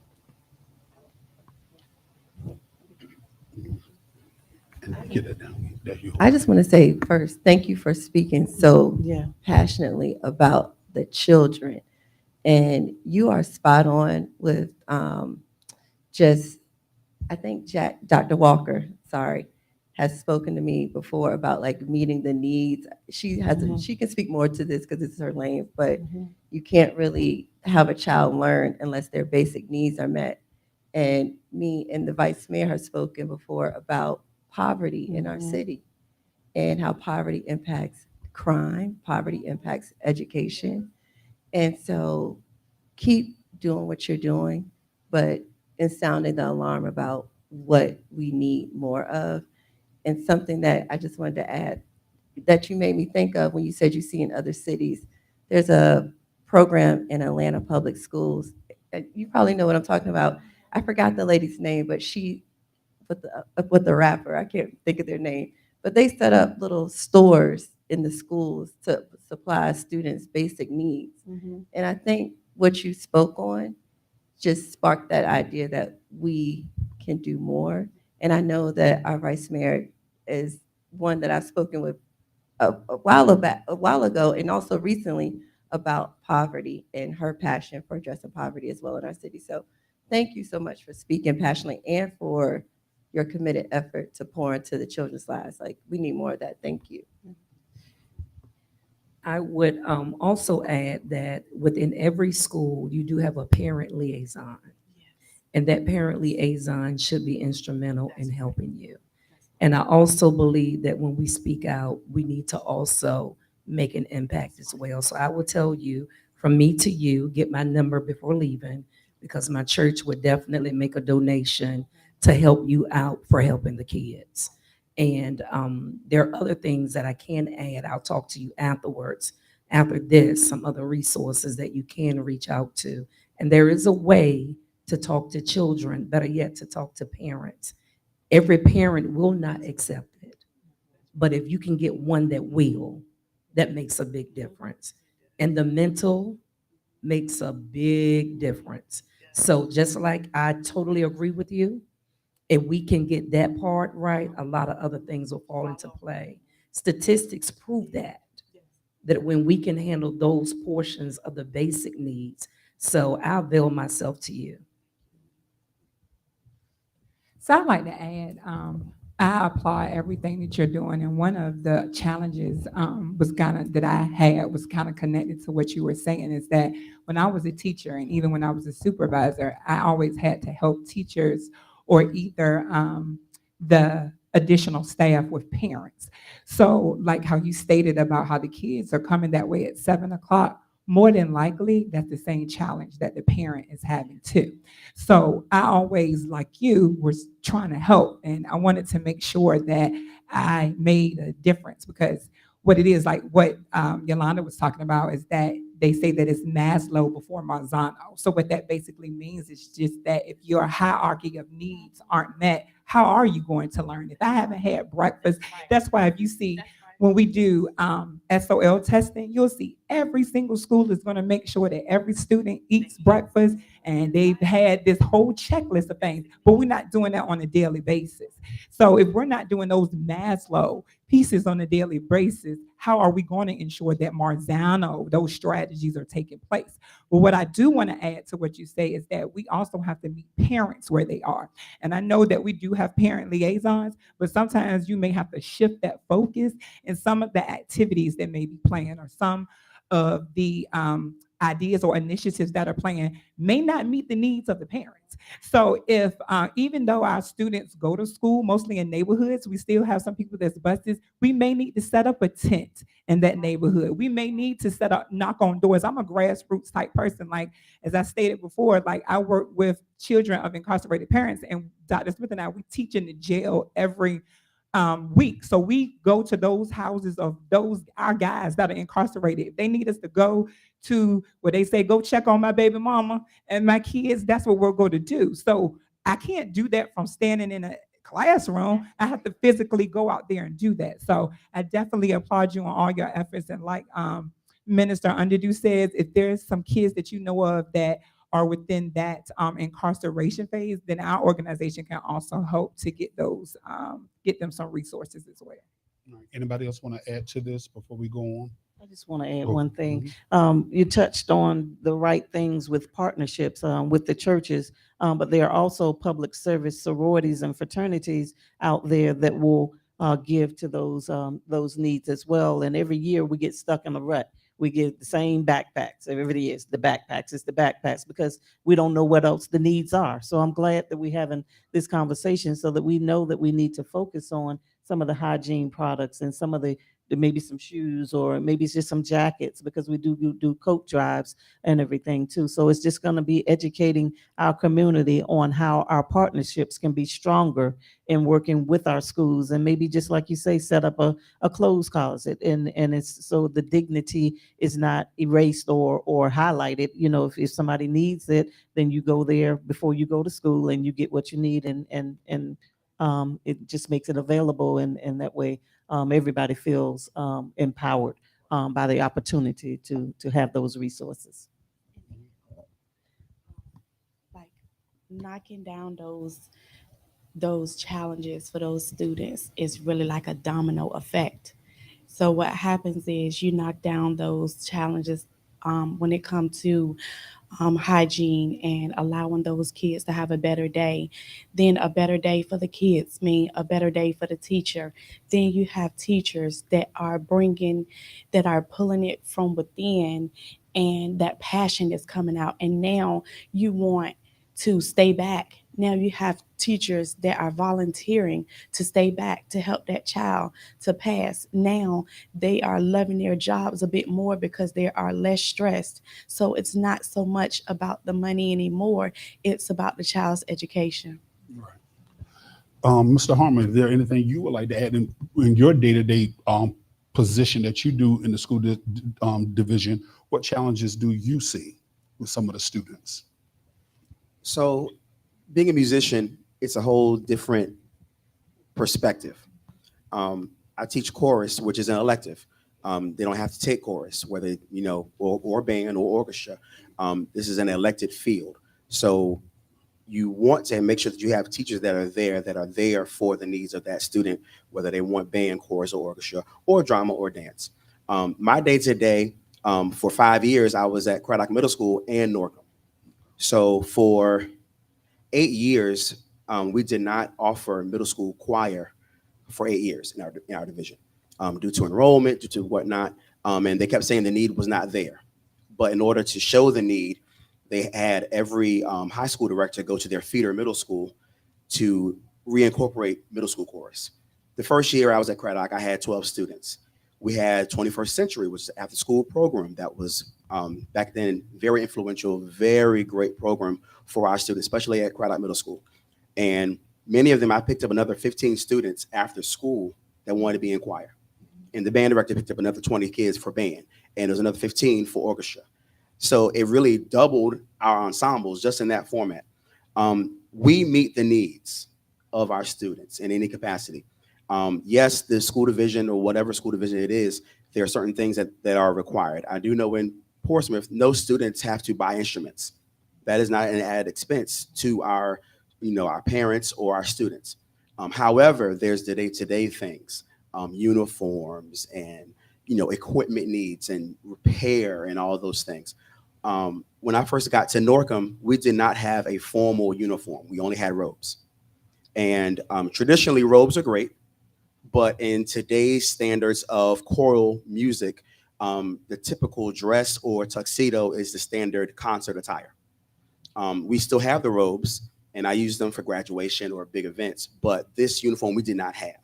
And get it down. There you I just want to say first, thank you for speaking so Yeah. passionately about the children. And you are spot on with just, I think Dr. Walker, sorry, has spoken to me before about like meeting the needs. She has, Mhm. she can speak more to this because it's her lane, but Mhm. you can't really have a child learn unless their basic needs are met. And me and the vice mayor have spoken before about poverty in our Mhm. city and how poverty impacts crime, poverty impacts education. And so keep doing what you're doing, but in sounding the alarm about what we need more of. And something that I just wanted to add that you made me think of when you said you see in other cities, there's a program in Atlanta Public Schools. You probably know what I'm talking about. I forgot the lady's name, but she with the rapper. I can't think of their name, but they set up little stores in the schools to supply students basic needs. Mhm. And I think what you spoke on just sparked that idea that we can do more. And I know that our vice mayor is one that I've spoken with a while ago, and also recently about poverty and her passion for addressing poverty as well in our city. So thank you so much for speaking passionately and for your committed effort to pour into the children's lives. Like, we need more of that. Thank you. I would also add that within every school, you do have a parent liaison. And that parent liaison should be instrumental in helping you. And I also believe that when we speak out, we need to also make an impact as well. So I will tell you, from me to you, get my number before leaving, because my church would definitely make a donation to help you out for helping the kids. And there are other things that I can add. I'll talk to you afterwards. After this, some other resources that you can reach out to. And there is a way to talk to children, better yet, to talk to parents. Every parent will not accept it, but if you can get one that will, that makes a big difference. And the mental makes a big difference. So just like I totally agree with you, if we can get that part right, a lot of other things will fall into play. Statistics prove that when we can handle those portions of the basic needs. So I avail myself to you. So I'd like to add, I applaud everything that you're doing. And one of the challenges was kind of that I had was kind of connected to what you were saying, is that when I was a teacher and even when I was a supervisor, I always had to help teachers or either the additional staff with parents. So like how you stated about how the kids are coming that way at 7 o'clock, more than likely that's the same challenge that the parent is having too. So I always, like you, was trying to help, and I wanted to make sure that I made a difference, because what it is, like what Yolanda was talking about, is that they say that it's Maslow before Marzano. So what that basically means is just that if your hierarchy of needs aren't met, how are you going to learn? If I haven't had breakfast, that's why if you see when we do SOL testing, you'll see every single school is going to make sure that every student eats breakfast, and they've had this whole checklist of things, but we're not doing that on a daily basis. So if we're not doing those Maslow pieces on a daily basis, how are we going to ensure that Marzano, those strategies are taking place? But what I do want to add to what you say is that we also have to meet parents where they are. And I know that we do have parent liaisons, but sometimes you may have to shift that focus, and some of the activities that may be planned or some of the ideas or initiatives that are planned may not meet the needs of the parents. So if even though our students go to school mostly in neighborhoods, we still have some people that's buses. We may need to set up a tent in that neighborhood. We may need to set up, knock on doors. I'm a grassroots type person. Like, as I stated before, like I work with children of incarcerated parents, and Dr. Smith and I, we teach in the jail every week. So we go to those houses of those our guys that are incarcerated. If they need us to go to where they say, go check on my baby mama and my kids, that's what we're going to do. So I can't do that from standing in a classroom. I have to physically go out there and do that. So I definitely applaud you on all your efforts. And like Minister Underdew says, if there's some kids that you know of that are within that incarceration phase, then our organization can also help to get those, get them some resources as well. All right. Anybody else want to add to this before we go on? I just want to add Oh, one thing. You touched on the right things with partnerships with the churches, but there are also public service sororities and fraternities out there that will give to those needs as well. And every year we get stuck in a rut. We get the same backpacks. Everybody is the backpacks. It's the backpacks because we don't know what else the needs are. So I'm glad that we're having this conversation so that we know that we need to focus on some of the hygiene products and some of the maybe some shoes, or maybe it's just some jackets, because we do coat drives and everything too. So it's just going to be educating our community on how our partnerships can be stronger in working with our schools, and maybe just like you say, set up a clothes closet, and it's so the dignity is not erased or highlighted. You know, if somebody needs it, then you go there before you go to school and you get what you need, and it just makes it available, and that way everybody feels empowered by the opportunity to have those resources. Like knocking down those those challenges for those students is really like a domino effect. So what happens is you knock down those challenges when it comes to hygiene and allowing those kids to have a better day. Then a better day for the kids mean a better day for the teacher. Then you have teachers that are pulling it from within, and that passion is coming out. And now you want to stay back. Now you have teachers that are volunteering to stay back to help that child to pass. Now they are loving their jobs a bit more because they are less stressed. So it's not so much about the money anymore. It's about the child's education. Right. Mr. Harmon, is there anything you would like to add in your day-to-day position that you do in the school division? What challenges do you see with some of the students? So, being a musician, it's a whole different perspective. I teach chorus, which is an elective. They don't have to take chorus, whether or band or orchestra. This is an elected field, so you want to make sure that you have teachers that are there for the needs of that student, whether they want band, chorus, or orchestra, or drama or dance. My day to day, for 5 years, I was at Craddock Middle School and Norcom. So for 8 years, we did not offer middle school choir for 8 years in our division, due to enrollment, due to whatnot, and they kept saying the need was not there. But in order to show the need, they had every high school director go to their feeder middle school to reincorporate middle school chorus. The first year I was at Craddock, I had 12 students. We had 21st Century, which is an after school program that was back then very influential, very great program for our students, especially at Craddock Middle School. And many of them, I picked up another 15 students after school that wanted to be in choir. And the band director picked up another 20 kids for band, and there's another 15 for orchestra. So it really doubled our ensembles just in that format. We meet the needs of our students in any capacity. Yes, the school division or whatever school division it is, there are certain things that are required. I do know in Portsmouth, no students have to buy instruments. That is not an added expense to our parents or our students. However, there's the day-to-day things, uniforms and equipment needs and repair and all those things. When I first got to Norcom, we did not have a formal uniform. We only had robes. And traditionally, robes are great, but in today's standards of choral music, the typical dress or tuxedo is the standard concert attire. We still have the robes, and I use them for graduation or big events, but this uniform we did not have.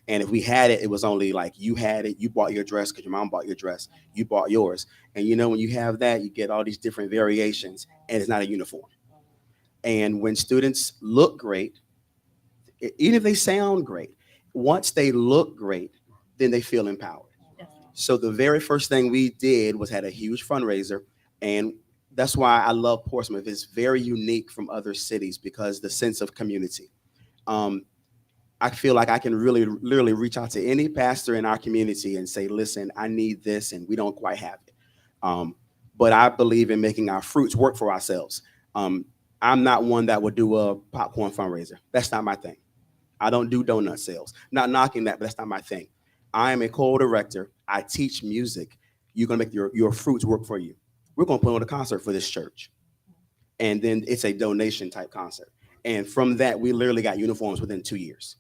And if we had it, it was only like you had it, you bought your dress because your mom bought your dress, you bought yours. And when you have that, you get all these different variations, and it's not a uniform. And when students look great, even if they sound great, once they look great, then they feel empowered. So the very first thing we did was had a huge fundraiser, and that's why I love Portsmouth. It's very unique from other cities because the sense of community. I feel like I can really, literally reach out to any pastor in our community and say, listen, I need this, and we don't quite have it. But I believe in making our fruits work for ourselves. I'm not one that would do a popcorn fundraiser. That's not my thing. I don't do donut sales. Not knocking that, but that's not my thing. I am a choral director. I teach music. You're going to make your fruits work for you. We're going to put on a concert for this church. And then it's a donation type concert. And from that, we literally got uniforms within 2 years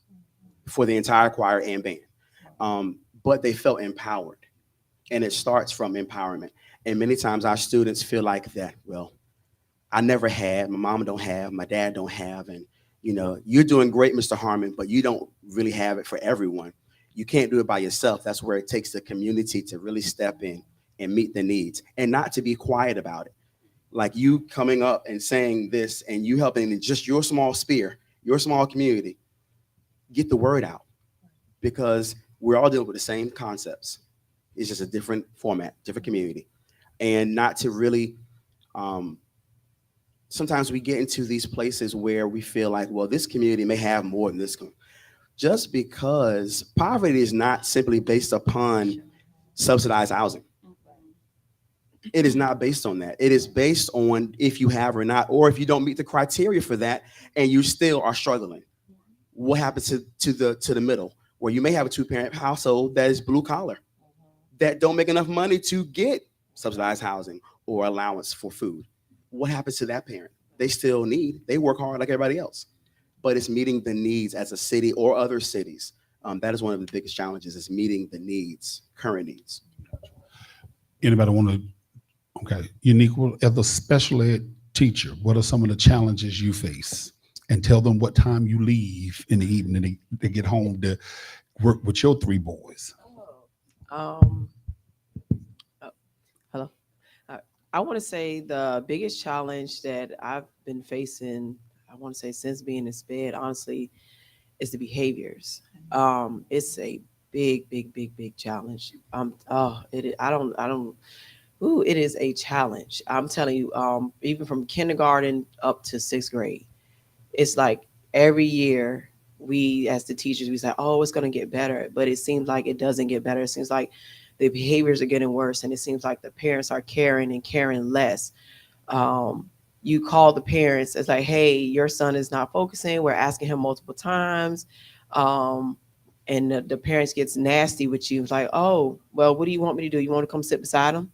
for the entire choir and band. But they felt empowered. And it starts from empowerment. And many times our students feel like that, well, I never had, my mom don't have, my dad don't have, and you're doing great, Mr. Harmon, but you don't really have it for everyone. You can't do it by yourself. That's where it takes the community to really step in and meet the needs and not to be quiet about it. Like you coming up and saying this and you helping in just your small sphere, your small community, get the word out because we're all dealing with the same concepts. It's just a different format, different community. And not to really, sometimes we get into these places where we feel like, well, this community may have more than this. Just because poverty is not simply based upon subsidized housing. It is not based on that. It is based on if you have or not, or if you don't meet the criteria for that and you still are struggling. What happens to the middle, where you may have a two-parent household that is blue collar, that don't make enough money to get subsidized housing or allowance for food? What happens to that parent? They work hard like everybody else, but it's meeting the needs as a city or other cities. That is one of the biggest challenges, is meeting the needs, current needs. Anybody want to, okay, Unique, as a special ed teacher, what are some of the challenges you face? And tell them what time you leave in the evening to get home to work with your three boys. Um, Hello. I want to say the biggest challenge that I've been facing, I want to say since being in SPED, honestly, is the behaviors. It's a big challenge. It is a challenge. I'm telling you, even from kindergarten up to sixth grade, it's like every year we, as the teachers, we say, oh, it's going to get better. But it seems like it doesn't get better. It seems like the behaviors are getting worse. And it seems like the parents are caring and caring less. You call the parents, it's like, hey, your son is not focusing. We're asking him multiple times. And the parents gets nasty with you. It's like, oh, well, what do you want me to do? You want to come sit beside him?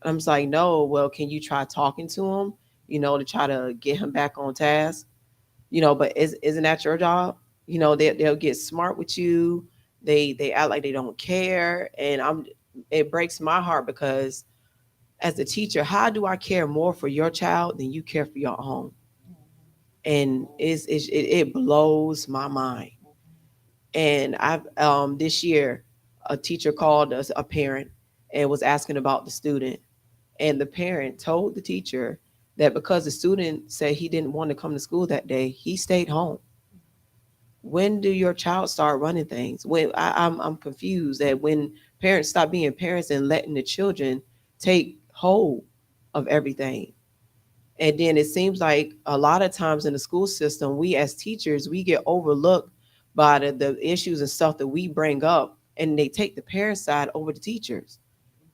I'm just like, no, well, can you try talking to him, to try to get him back on task? But isn't that your job? They'll get smart with you. They act like they don't care. And it breaks my heart, because as a teacher, how do I care more for your child than you care for your own? And it blows my mind. And I've this year, a teacher called us, a parent, and was asking about the student. And the parent told the teacher that because the student said he didn't want to come to school that day, he stayed home. When do your child start running things? When I'm confused that when parents stop being parents and letting the children take hold of everything. And then it seems like a lot of times in the school system, we as teachers, we get overlooked by the issues and stuff that we bring up, and they take the parent side over the teachers.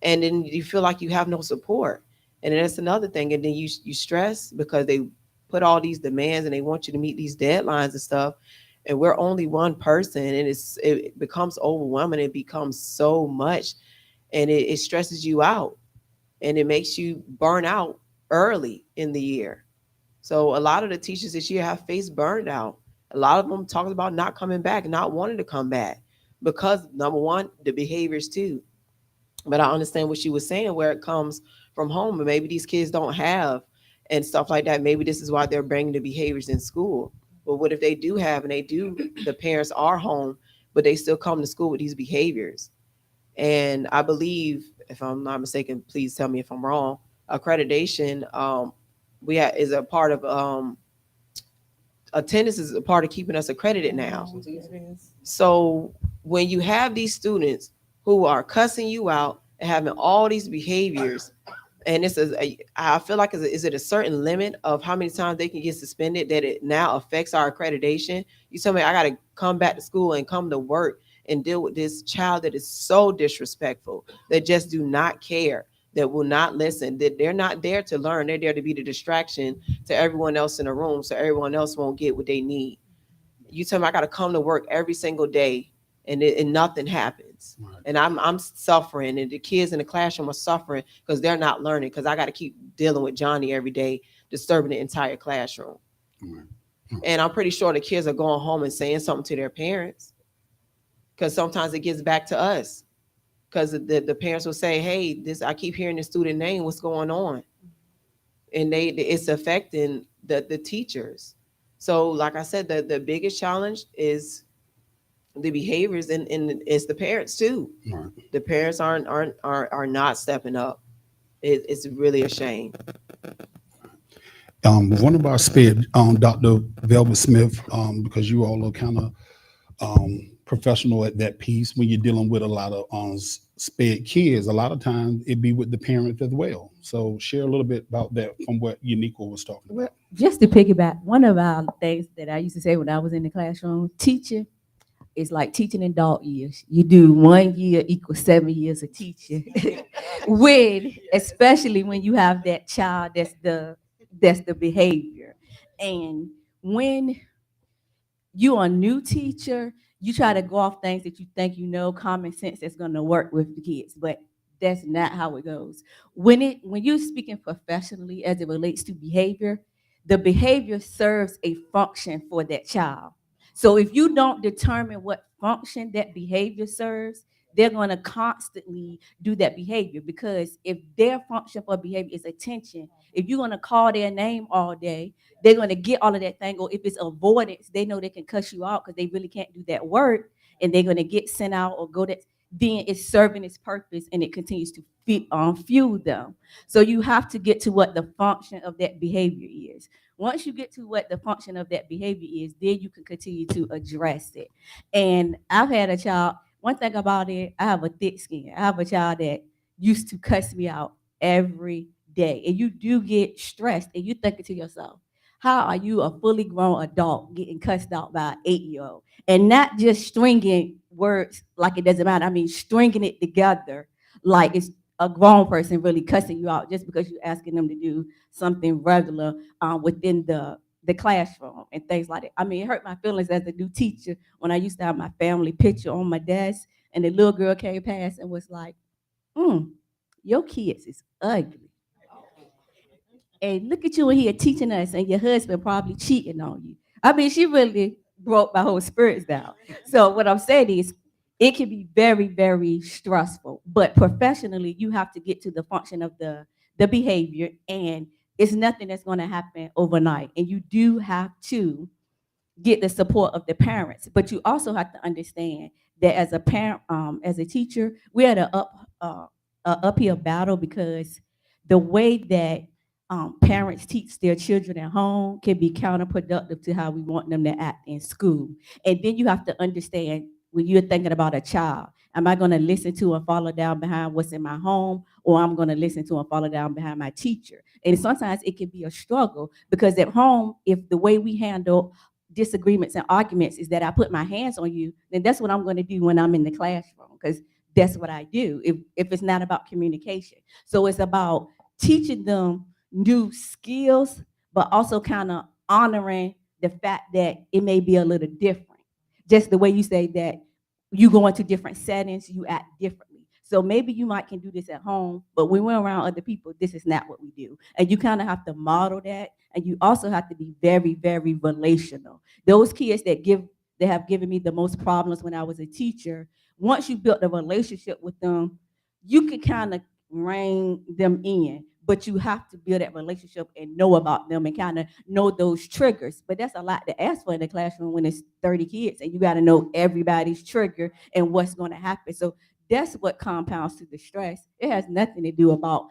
And then you feel like you have no support. And then that's another thing. And then you stress because they put all these demands and they want you to meet these deadlines and stuff. And we're only one person, and it becomes overwhelming. It becomes so much, and it stresses you out, and it makes you burn out early in the year. So a lot of the teachers this year have faced burnout. A lot of them talking about not coming back, not wanting to come back, because number one, the behaviors too. But I understand what she was saying, where it comes from home, and maybe these kids don't have and stuff like that. Maybe this is why they're bringing the behaviors in school. But what if they do have, and the parents are home, but they still come to school with these behaviors? And I believe, if I'm not mistaken, please tell me if I'm wrong, accreditation is a part of attendance is a part of keeping us accredited now. So when you have these students who are cussing you out and having all these behaviors, and I feel like, is it a certain limit of how many times they can get suspended that it now affects our accreditation? You tell me I got to come back to school and come to work and deal with this child that is so disrespectful, that just do not care, that will not listen, that they're not there to learn. They're there to be the distraction to everyone else in the room, so everyone else won't get what they need. You tell me I got to come to work every single day, and nothing happens. Right. And I'm suffering, and the kids in the classroom are suffering because they're not learning, because I got to keep dealing with Johnny every day, disturbing the entire classroom. Right. And I'm pretty sure the kids are going home and saying something to their parents, because sometimes it gets back to us, because the parents will say, hey, I keep hearing the student name, what's going on? And it's affecting the teachers. So like I said, the biggest challenge is the behaviors, and it's the parents too. Right. The parents are not stepping up. It's really a shame. One of our SPED, Dr. Velvet Smith, because you all are kind of professional at that piece, when you're dealing with a lot of SPED kids, a lot of times it be with the parents as well. So share a little bit about that from what Uniqua was talking about. Well, just to piggyback, one of our things that I used to say when I was in the classroom, teaching is like teaching in dog years. You do 1 year equals 7 years of teaching. Especially when you have that child that's the behavior. And when you a new teacher, you try to go off things that you think you know, common sense that's going to work with the kids, but that's not how it goes. When you're speaking professionally as it relates to behavior, the behavior serves a function for that child. So if you don't determine what function that behavior serves, they're going to constantly do that behavior, because if their function for behavior is attention, if you're going to call their name all day, they're going to get all of that thing. Or if it's avoidance, they know they can cuss you out because they really can't do that work, and they're going to get sent out or go that. Then it's serving its purpose, and it continues to fuel them. So you have to get to what the function of that behavior is. Once you get to what the function of that behavior is, then you can continue to address it. And I've had a child. One thing about it, I have a thick skin. I have a child that used to cuss me out every day, and you do get stressed, and you thinking to yourself, how are you, a fully grown adult, getting cussed out by an 8-year-old? And not just stringing words like it doesn't matter. I mean, stringing it together like it's a grown person really cussing you out just because you're asking them to do something regular within the classroom and things like that. I mean, it hurt my feelings as a new teacher when I used to have my family picture on my desk, and the little girl came past and was like, your kids is ugly. And look at you in here teaching us, and your husband probably cheating on you. I mean, she really broke my whole spirits down. So what I'm saying is, it can be very, very stressful. But professionally, you have to get to the function of the behavior, and it's nothing that's going to happen overnight. And you do have to get the support of the parents. But you also have to understand that as a parent, as a teacher, we're at a uphill battle, because the way that parents teach their children at home can be counterproductive to how we want them to act in school. And then you have to understand, when you're thinking about a child, am I going to listen to and follow down behind what's in my home, or I'm going to listen to and follow down behind my teacher? And sometimes it can be a struggle, because at home, if the way we handle disagreements and arguments is that I put my hands on you, then that's what I'm going to do when I'm in the classroom, because that's what I do if it's not about communication. So it's about teaching them new skills, but also kind of honoring the fact that it may be a little different. Just the way you say that you go into different settings, you act differently. So maybe you might can do this at home, but when we're around other people, this is not what we do. And you kind of have to model that. And you also have to be very, very relational. Those kids that have given me the most problems when I was a teacher, once you built a relationship with them, you can kind of rein them in, but you have to build that relationship and know about them and kind of know those triggers. But that's a lot to ask for in the classroom when it's 30 kids, and you got to know everybody's trigger and what's going to happen. So that's what compounds to the stress. It has nothing to do about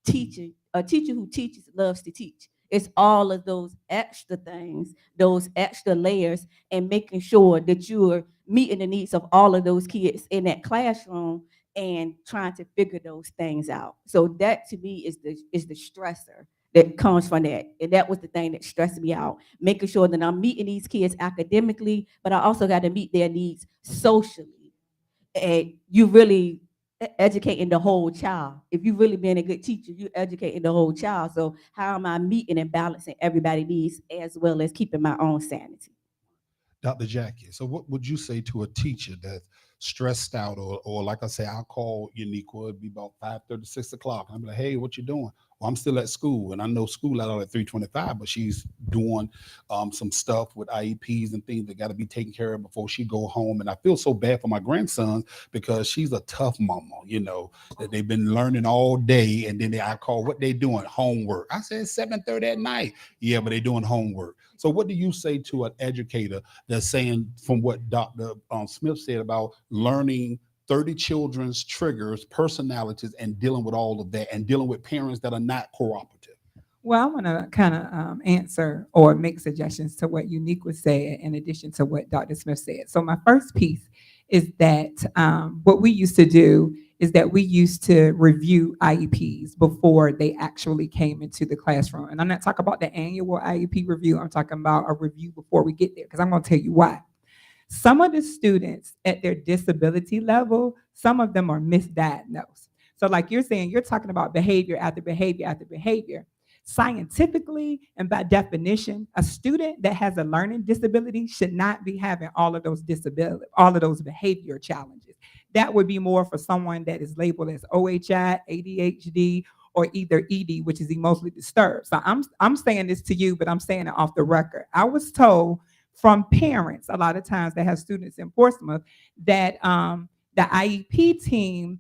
teaching. A teacher who teaches loves to teach. It's all of those extra things, those extra layers, and making sure that you are meeting the needs of all of those kids in that classroom and trying to figure those things out. So that to me is the stressor that comes from that. And that was the thing that stressed me out, making sure that I'm meeting these kids academically, but I also got to meet their needs socially. And you really educating the whole child. If you really being a good teacher, you educating the whole child. So how am I meeting and balancing everybody's needs as well as keeping my own sanity? Dr. Jackie, so what would you say to a teacher that's stressed out, or like I say, I'll call Uniqua, it'd be about 5:30, 6 o'clock. And I'm like, hey, what you doing? Well, I'm still at school, and I know school out at 3:25, but she's doing some stuff with IEPs and things that got to be taken care of before she go home. And I feel so bad for my grandson, because she's a tough mama, that they've been learning all day, and then I call, what they doing? Homework. I said 7:30 at night. Yeah, but they doing homework. So what do you say to an educator that's saying, from what Dr. Smith said about learning 30 children's triggers, personalities, and dealing with all of that, and dealing with parents that are not cooperative? Well, I want to kind of answer or make suggestions to what Uniqua said, in addition to what Dr. Smith said. So my first piece is that what we used to do is that we used to review IEPs before they actually came into the classroom. And I'm not talking about the annual IEP review. I'm talking about a review before we get there, because I'm going to tell you why. Some of the students at their disability level, some of them are misdiagnosed. So like you're saying, you're talking about behavior after behavior after behavior. Scientifically and by definition, a student that has a learning disability should not be having all of those all of those behavior challenges. That would be more for someone that is labeled as OHI, ADHD, or either ED, which is emotionally disturbed. So I'm saying this to you, but I'm saying it off the record. I was told from parents a lot of times that have students in Portsmouth that the IEP team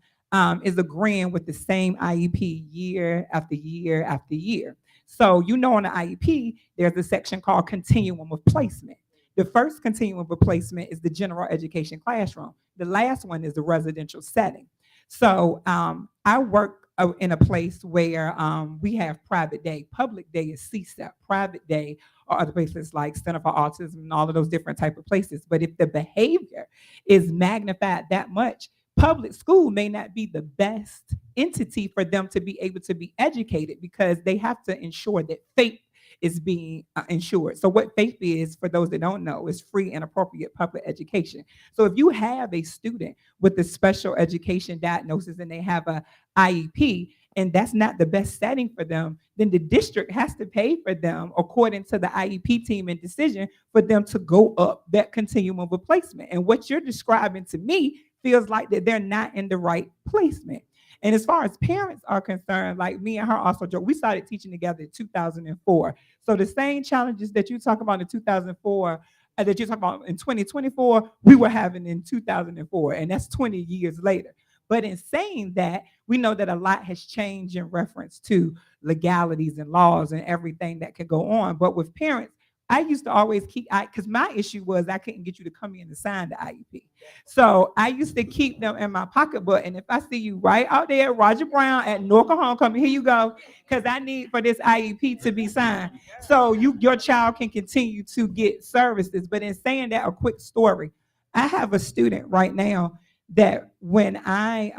is agreeing with the same IEP year after year after year. So on the IEP, there's a section called continuum of placement. The first continuum of placement is the general education classroom. The last one is the residential setting. So I work in a place where we have private day. Public day is CSEP. Private day or other places like Center for Autism and all of those different type of places. But if the behavior is magnified that much, public school may not be the best entity for them to be able to be educated because they have to ensure that faith is being ensured. So what faith is, for those that don't know, is free and appropriate public education. So if you have a student with a special education diagnosis and they have a IEP, and that's not the best setting for them, then the district has to pay for them according to the IEP team and decision for them to go up that continuum of placement. And what you're describing to me feels like that they're not in the right placement. And as far as parents are concerned, like me and her also joke, we started teaching together in 2004. So the same challenges that you talk about in 2004, that you talk about in 2024, we were having in 2004, and that's 20 years later. But in saying that, we know that a lot has changed in reference to legalities and laws and everything that can go on. But with parents, I used to always because my issue was I couldn't get you to come in and sign the IEP. So I used to keep them in my pocketbook. And if I see you right out there, Roger Brown at Norco Homecoming, here you go, because I need for this IEP to be signed. So your child can continue to get services. But in saying that, a quick story. I have a student right now that when I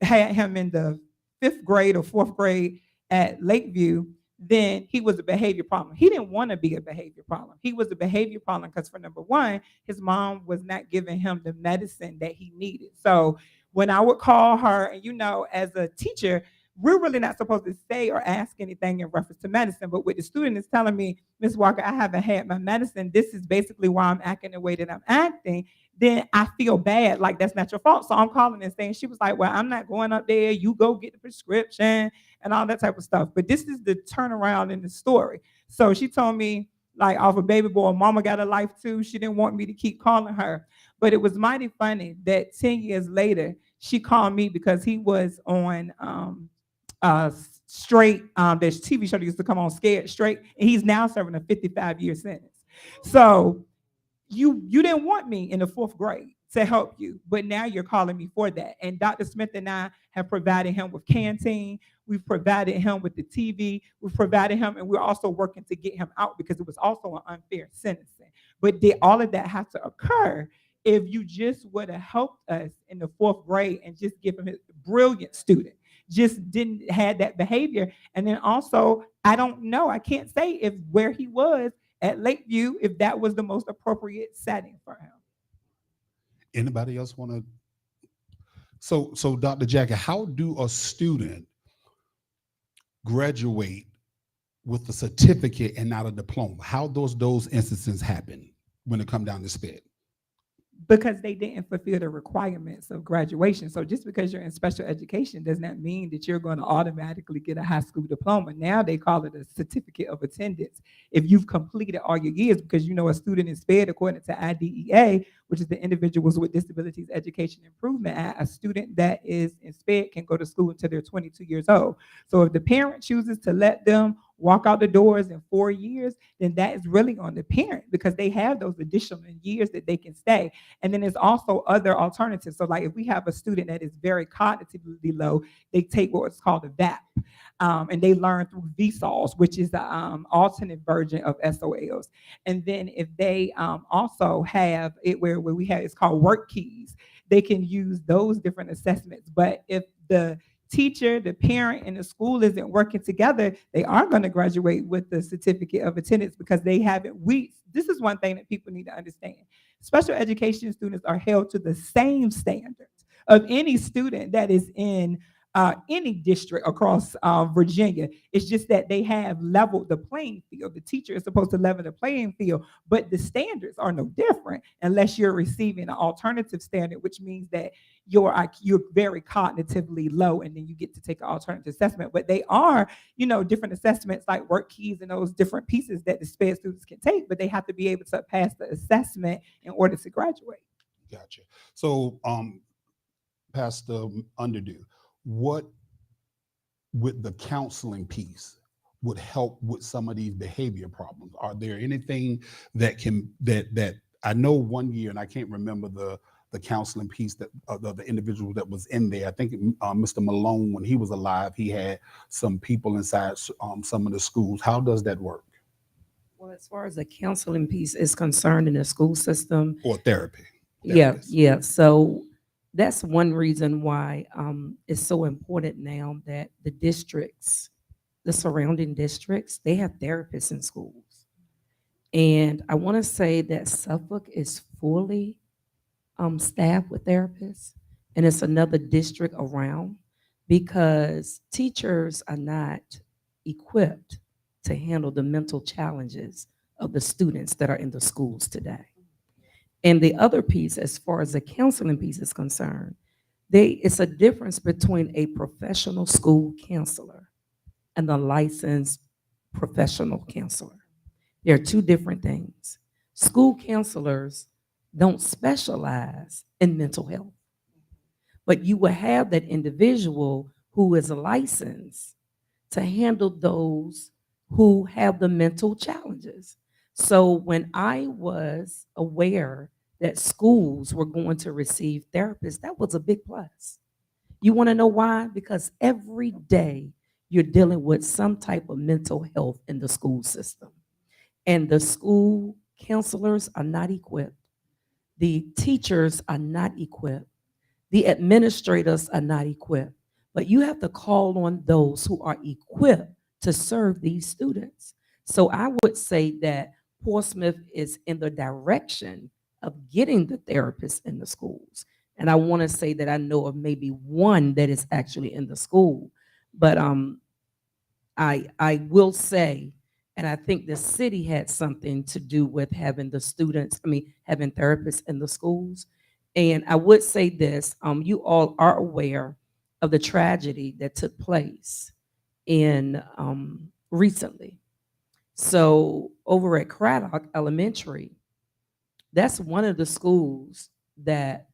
had him in the 5th grade or 4th grade at Lakeview, then he was a behavior problem. He didn't want to be a behavior problem. He was a behavior problem because, for number one, his mom was not giving him the medicine that he needed. So when I would call her, and as a teacher, we're really not supposed to say or ask anything in reference to medicine. But with the student is telling me, Ms. Walker, I haven't had my medicine. This is basically why I'm acting the way that I'm acting. Then I feel bad, like that's not your fault. So I'm calling and saying, she was like, well, I'm not going up there. You go get the prescription and all that type of stuff. But this is the turnaround in the story. So she told me, like, off a baby boy, mama got a life too. She didn't want me to keep calling her. But it was mighty funny that 10 years later, she called me because he was on Straight, this TV show that used to come on, Scared Straight, and he's now serving a 55-year sentence. So you didn't want me in the 4th grade to help you, but now you're calling me for that. And Dr. Smith and I have provided him with canteen. We've provided him with the TV. We've provided him, and we're also working to get him out because it was also an unfair sentencing. But did all of that have to occur if you just would have helped us in the 4th grade and just give him a brilliant student? Just didn't have that behavior. And then also, I don't know, I can't say if where he was at Lakeview, if that was the most appropriate setting for him. Anybody else want to? So Dr. Jackie, how do a student graduate with a certificate and not a diploma? How those instances happen when it come down to spit? Because they didn't fulfill the requirements of graduation. So just because you're in special education does not mean that you're going to automatically get a high school diploma. Now they call it a certificate of attendance. If you've completed all your years, because a student is SPED according to IDEA, which is the Individuals with Disabilities Education Improvement Act, a student that is in SPED can go to school until they're 22 years old. So if the parent chooses to let them walk out the doors in 4 years, then that is really on the parent because they have those additional years that they can stay. And then there's also other alternatives. So like if we have a student that is very cognitively low, they take what's called a VAP. And they learn through VSOLs, which is the alternate version of SOLs. And then if they also have it where we have, it's called work keys, they can use those different assessments. But if the teacher, the parent, and the school isn't working together, they are going to graduate with the certificate of attendance because they haven't. This is one thing that people need to understand. Special education students are held to the same standards of any student that is in any district across Virginia. It's just that they have leveled the playing field. The teacher is supposed to level the playing field, but the standards are no different unless you're receiving an alternative standard, which means that you're very cognitively low, and then you get to take an alternative assessment. But they are, different assessments like work keys and those different pieces that the SPED students can take, but they have to be able to pass the assessment in order to graduate. Gotcha. So, Pastor Underdew, what with the counseling piece would help with some of these behavior problems? Are there anything that I know one year, and I can't remember the counseling piece that the individual that was in there. I think Mr. Malone, when he was alive, he had some people inside some of the schools. How does that work? Well, as far as the counseling piece is concerned in the school system, Or therapy? yeah. So that's one reason why it's so important now that the districts, the surrounding districts, they have therapists in schools. And I want to say that Suffolk is fully staffed with therapists, and it's another district around because teachers are not equipped to handle the mental challenges of the students that are in the schools today. And the other piece, as far as the counseling piece is concerned, it's a difference between a professional school counselor and a licensed professional counselor. There are two different things. School counselors don't specialize in mental health, but you will have that individual who is licensed to handle those who have the mental challenges. So when I was aware that schools were going to receive therapists, that was a big plus. You want to know why? Because every day you're dealing with some type of mental health in the school system. And the school counselors are not equipped. The teachers are not equipped. The administrators are not equipped. But you have to call on those who are equipped to serve these students. So I would say that Portsmouth is in the direction of getting the therapists in the schools. And I want to say that I know of maybe one that is actually in the school. But I will say, and I think the city had something to do with having having therapists in the schools. And I would say this, you all are aware of the tragedy that took place in recently. So over at Craddock Elementary, that's one of the schools that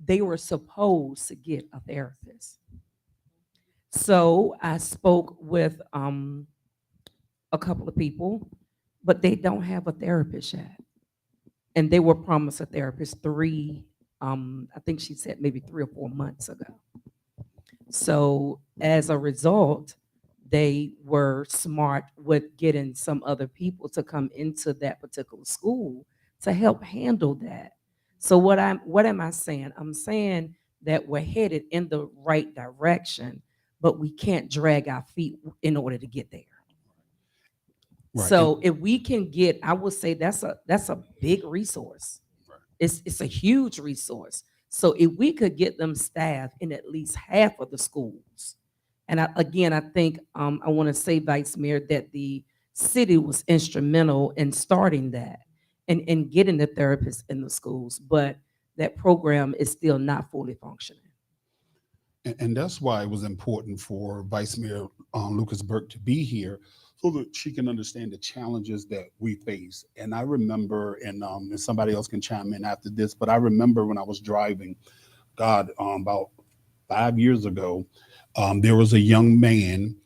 they were supposed to get a therapist. So I spoke with a couple of people, but they don't have a therapist yet. And they were promised a therapist I think she said maybe 3 or 4 months ago. So as a result, they were smart with getting some other people to come into that particular school to help handle that. So what am I saying? I'm saying that we're headed in the right direction, but we can't drag our feet in order to get there. Right. So if we can get, I would say that's a big resource. Right. It's a huge resource. So if we could get them staffed in at least half of the schools, and I think I want to say, Vice Mayor, that the city was instrumental in starting that and getting the therapists in the schools, but that program is still not fully functioning. And that's why it was important for Vice Mayor Lucas Burke to be here so that she can understand the challenges that we face. And I remember, and somebody else can chime in after this, but I remember when I was driving, about 5 years ago, there was a young man,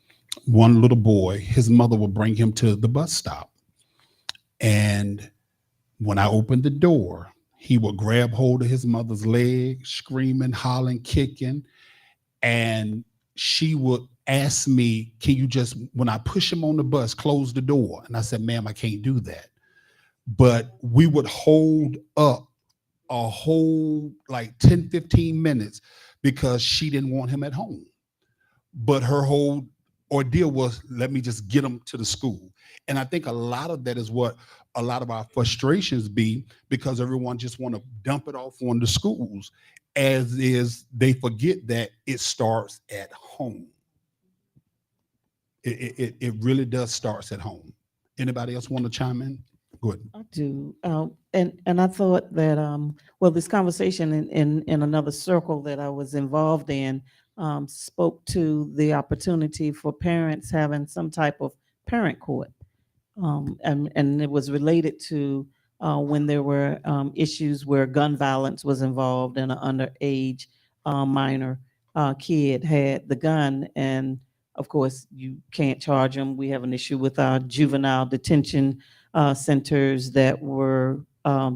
one little boy, his mother would bring him to the bus stop. And when I opened the door, he would grab hold of his mother's leg, screaming, hollering, kicking. And she would ask me, can you just, when I push him on the bus, close the door? And I said, ma'am, I can't do that. But we would hold up a whole like 10, 15 minutes because she didn't want him at home. But her whole ordeal was, let me just get him to the school. And I think a lot of that is what a lot of our frustrations be because everyone just want to dump it off on the schools, as is they forget that it starts at home. It really does starts at home. Anybody else want to chime in? Go ahead. I do. And I thought that, well, this conversation in another circle that I was involved in, spoke to the opportunity for parents having some type of parent court. And it was related to when there were issues where gun violence was involved and an underage minor kid had the gun. And of course, you can't charge them. We have an issue with our juvenile detention centers that were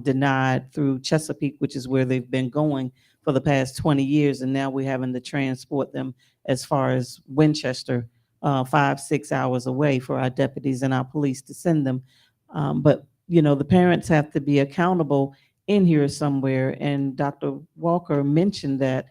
denied through Chesapeake, which is where they've been going for the past 20 years. And now we're having to transport them as far as Winchester, 5, 6 hours away for our deputies and our police to send them. But, you know, the parents have to be accountable in here somewhere. And Dr. Walker mentioned that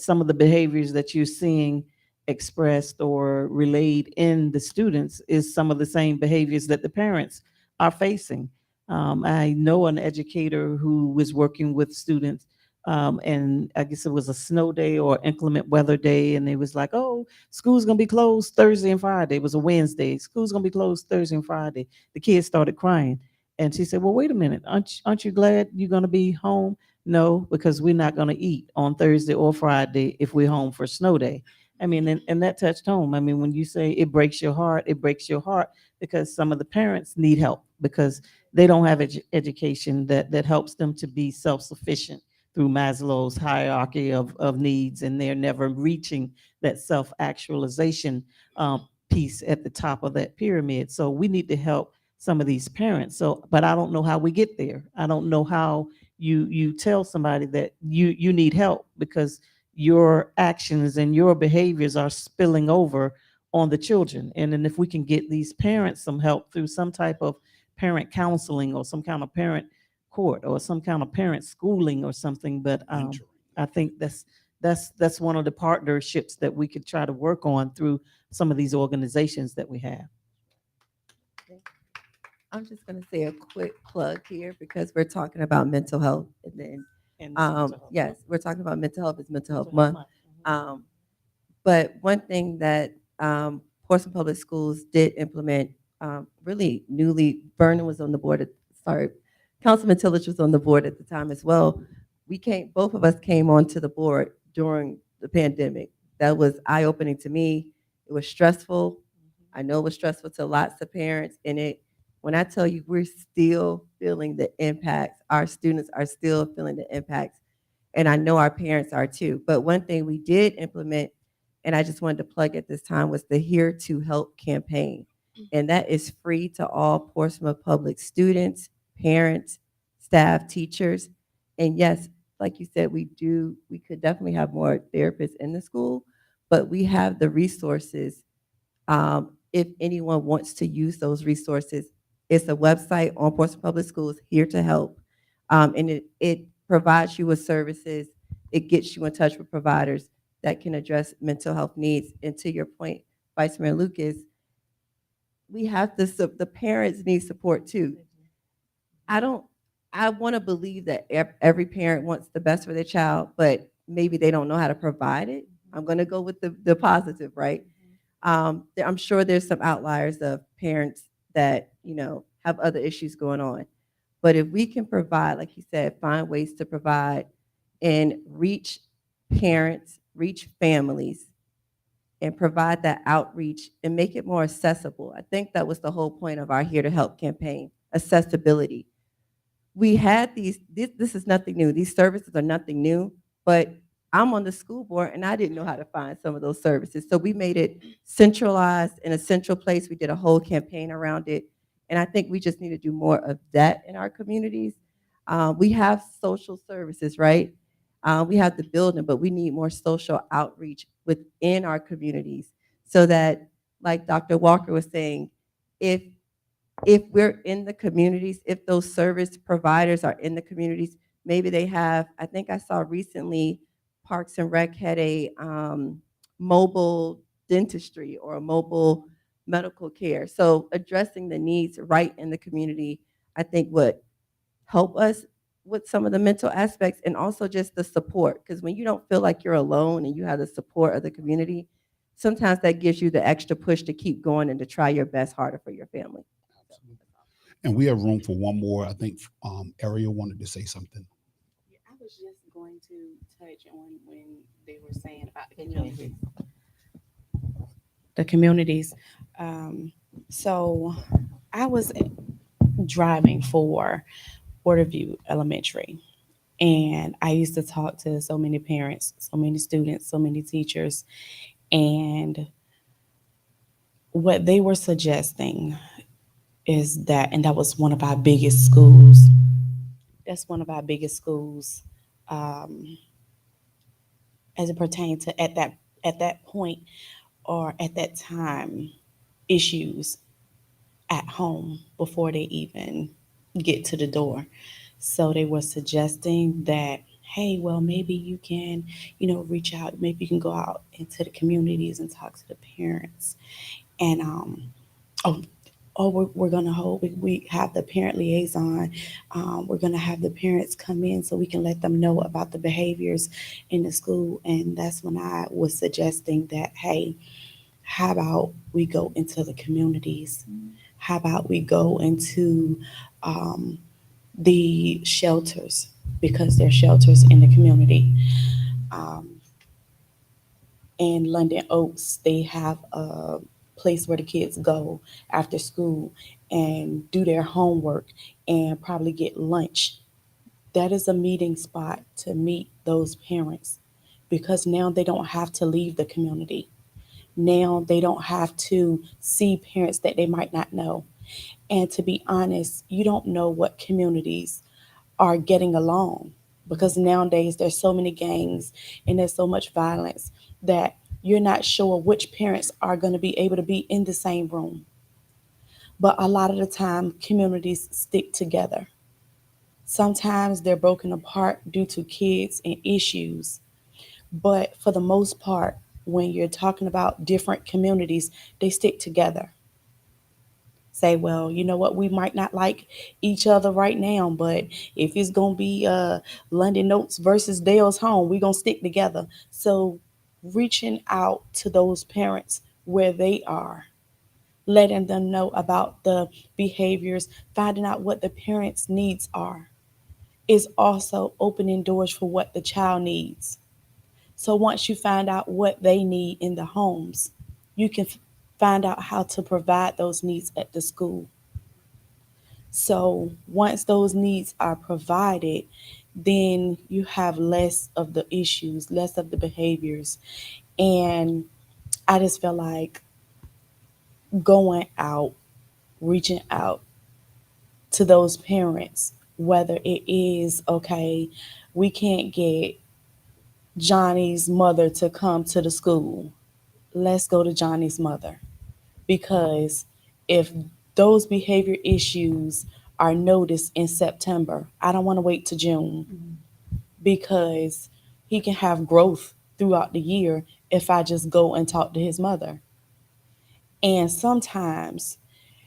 some of the behaviors that you're seeing expressed or relayed in the students is some of the same behaviors that the parents are facing. I know an educator who was working with students, and I guess it was a snow day or inclement weather day, and they was like, "Oh, school's gonna be closed Thursday and Friday." It was a Wednesday. School's gonna be closed Thursday and Friday. The kids started crying, and she said, "Well, wait a minute. Aren't you glad you're gonna be home?" No, because we're not gonna eat on Thursday or Friday if we're home for snow day. I mean, and that touched home. I mean, when you say it breaks your heart, it breaks your heart because some of the parents need help because they don't have education that helps them to be self-sufficient through Maslow's hierarchy of needs, and they're never reaching that self-actualization piece at the top of that pyramid. So we need to help some of these parents. So, but I don't know how we get there. I don't know how you tell somebody that you need help because your actions and your behaviors are spilling over on the children. And then if we can get these parents some help through some type of parent counseling or some kind of parent court or some kind of parent schooling or something. But I think that's one of the partnerships that we could try to work on through some of these organizations that we have. I'm just going to say a quick plug here because we're talking about mental health, and then yes, we're talking about mental health. It's Mental Health Month. But one thing that Portsmouth Public Schools did implement really newly, Vernon was on the board, Councilman Tillage was on the board at the time as well. Both of us came onto the board during the pandemic. That was eye-opening to me. It was stressful. I know it was stressful to lots of parents, and when I tell you we're still feeling the impacts, our students are still feeling the impacts, and I know our parents are too. But one thing we did implement, and I just wanted to plug at this time, was the Here to Help campaign. And that is free to all Portsmouth Public students, parents, staff, teachers. And yes, like you said, we could definitely have more therapists in the school, but we have the resources. If anyone wants to use those resources, it's a website on Portsmouth Public Schools, Here to Help. And it provides you with services. It gets you in touch with providers that can address mental health needs. And to your point, Vice Mayor Lucas, we have the parents need support too. I want to believe that every parent wants the best for their child, but maybe they don't know how to provide it. I'm going to go with the positive, right? I'm sure there's some outliers of parents that, have other issues going on. But if we can provide, like you said, find ways to provide and reach parents, reach families, and provide that outreach and make it more accessible. I think that was the whole point of our Here to Help campaign, accessibility. We had this is nothing new. These services are nothing new, but I'm on the school board and I didn't know how to find some of those services. So we made it centralized in a central place. We did a whole campaign around it. And I think we just need to do more of that in our communities. We have social services, right? We have the building, but we need more social outreach within our communities so that, like Dr. Walker was saying, if we're in the communities, if those service providers are in the communities, maybe they have, I think I saw recently Parks and Rec had a mobile dentistry or a mobile medical care. So addressing the needs right in the community, I think would help us with some of the mental aspects and also just the support. Because when you don't feel like you're alone and you have the support of the community, sometimes that gives you the extra push to keep going and to try your best harder for your family. And we have room for one more. I think Ariel wanted to say something. Yeah, I was just going to touch on when they were saying about the community. The communities. Um, so I was driving for Waterview Elementary, and I used to talk to so many parents, so many students, so many teachers, and what they were suggesting is that, and that was one of our biggest schools. That's one of our biggest schools, um, as it pertains to at that point or at that time issues at home before they even get to the door. So they were suggesting that, hey, well, maybe you can, reach out. Maybe you can go out into the communities and talk to the parents. And oh, we're gonna hold. We have the parent liaison. We're gonna have the parents come in so we can let them know about the behaviors in the school. And that's when I was suggesting that, hey, how about we go into the communities? How about we go into um, the shelters, because there are shelters in the community. Um, in London Oaks, they have a place where the kids go after school and do their homework and probably get lunch. That is a meeting spot to meet those parents, because now they don't have to leave the community. Now they don't have to see parents that they might not know. And to be honest, you don't know what communities are getting along, because nowadays there's so many gangs and there's so much violence that you're not sure which parents are going to be able to be in the same room. But a lot of the time, communities stick together. Sometimes they're broken apart due to kids and issues. But for the most part, when you're talking about different communities, they stick together. Say, well, you know what, we might not like each other right now, but if it's gonna be London Notes versus Dale's Home, we're gonna stick together. So reaching out to those parents where they are, letting them know about the behaviors, finding out what the parents' needs are, is also opening doors for what the child needs. So once you find out what they need in the homes, you can find out how to provide those needs at the school. So once those needs are provided, then you have less of the issues, less of the behaviors. And I just feel like going out, reaching out to those parents, whether it is, okay, we can't get Johnny's mother to come to the school. Let's go to Johnny's mother. Because if those behavior issues are noticed in September, I don't want to wait to June, because he can have growth throughout the year if I just go and talk to his mother. And sometimes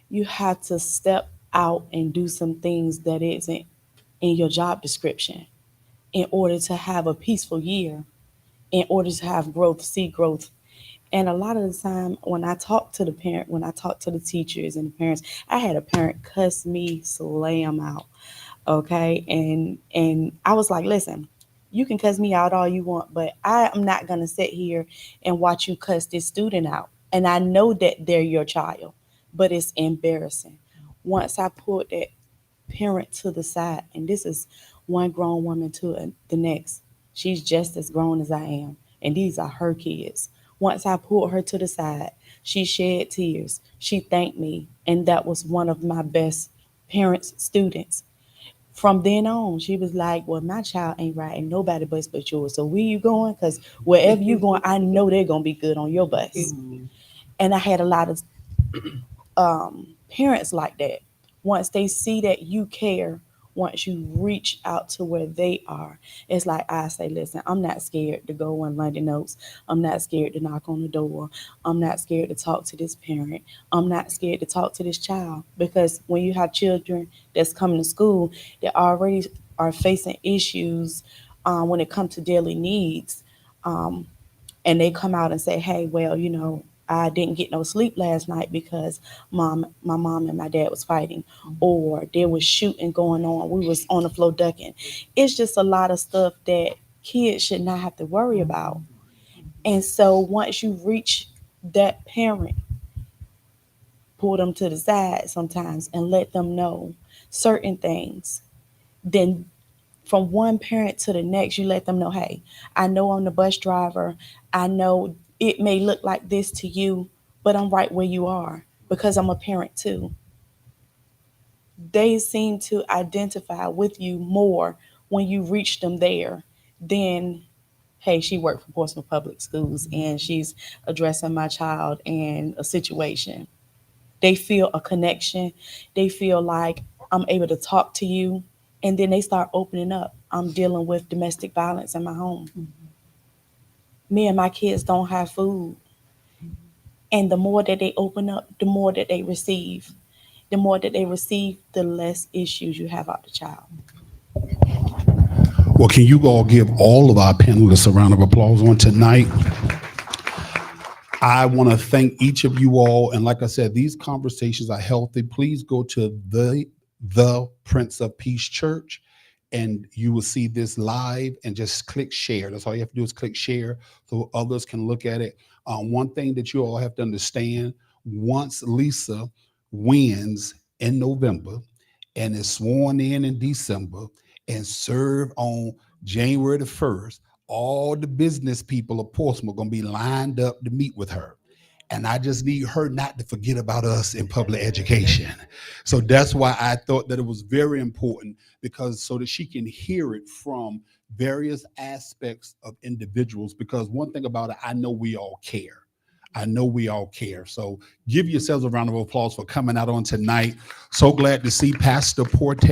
you have to step out and do some things that isn't in your job description in order to have a peaceful year, in order to have growth, see growth. And a lot of the time, when I talk to the parent, when I talk to the teachers and the parents, I had a parent cuss me slam out. Okay, and I was like, listen, you can cuss me out all you want, but I am not gonna sit here and watch you cuss this student out. And I know that they're your child, but it's embarrassing. Once I pulled that parent to the side, and this is one grown woman to the next. She's just as grown as I am, and these are her kids. Once I pulled her to the side, she shed tears. She thanked me, and that was one of my best parents' students. From then on, she was like, well, my child ain't riding nobody bus but yours. So where you going? Because wherever you going, I know they're going to be good on your bus. And I had a lot of parents like that. Once they see that you care, once you reach out to where they are, it's like I say, listen, I'm not scared to go on London Notes. I'm not scared to knock on the door. I'm not scared to talk to this parent. I'm not scared to talk to this child. Because when you have children that's coming to school that already are facing issues when it comes to daily needs, um, and they come out and say, hey, well, I didn't get no sleep last night because my mom and my dad was fighting, or there was shooting going on. We was on the floor ducking. It's just a lot of stuff that kids should not have to worry about. And so once you reach that parent, pull them to the side sometimes and let them know certain things. Then from one parent to the next, you let them know, hey, I know I'm the bus driver. I know it may look like this to you, but I'm right where you are because I'm a parent too. They seem to identify with you more when you reach them there than, hey, she worked for Portsmouth Public Schools and she's addressing my child and a situation. They feel a connection. They feel like I'm able to talk to you. And then they start opening up. I'm dealing with domestic violence in my home. Me and my kids don't have food. And the more that they open up, the more that they receive. The more that they receive, the less issues you have out the child. Well, can you all give all of our panelists a round of applause on tonight? I want to thank each of you all. And like I said, these conversations are healthy. Please go to the Prince of Peace Church and you will see this live and just click share. That's all you have to do is click share so others can look at it. One thing that you all have to understand, once Lisa wins in November and is sworn in December and serve on January the 1st, all the business people of Portsmouth are going to be lined up to meet with her. And I just need her not to forget about us in public education. So that's why I thought that it was very important, because so that she can hear it from various aspects of individuals. Because one thing about it, I know we all care. I know we all care. So give yourselves a round of applause for coming out on tonight. So glad to see Pastor Porte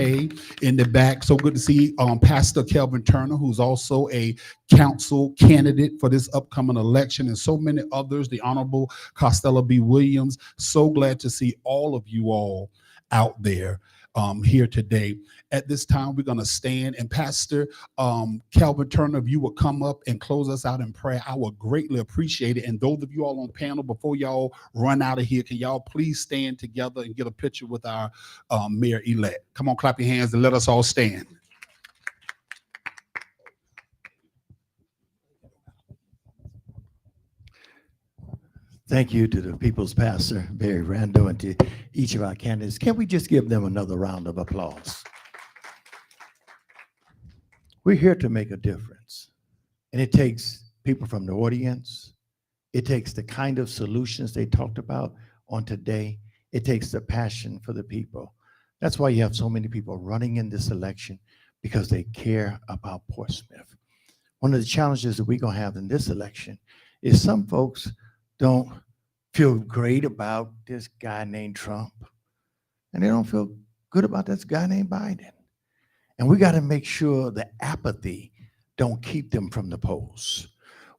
in the back. So good to see Pastor Kelvin Turner, who's also a council candidate for this upcoming election, and so many others, the Honorable Costello B. Williams. So glad to see all of you all out there here today. At this time, we're going to stand, and Pastor Calvin Turner, if you would come up and close us out in prayer, I would greatly appreciate it. And those of you all on panel, before y'all run out of here, can y'all please stand together and get a picture with our mayor-elect? Come on, clap your hands and let us all stand. Thank you to the People's Pastor, Barry Rando, and to each of our candidates. Can we just give them another round of applause? We're here to make a difference. And it takes people from the audience. It takes the kind of solutions they talked about on today. It takes the passion for the people. That's why you have so many people running in this election, because they care about Portsmouth. One of the challenges that we're going to have in this election is some folks don't feel great about this guy named Trump, and they don't feel good about this guy named Biden. And we got to make sure the apathy don't keep them from the polls.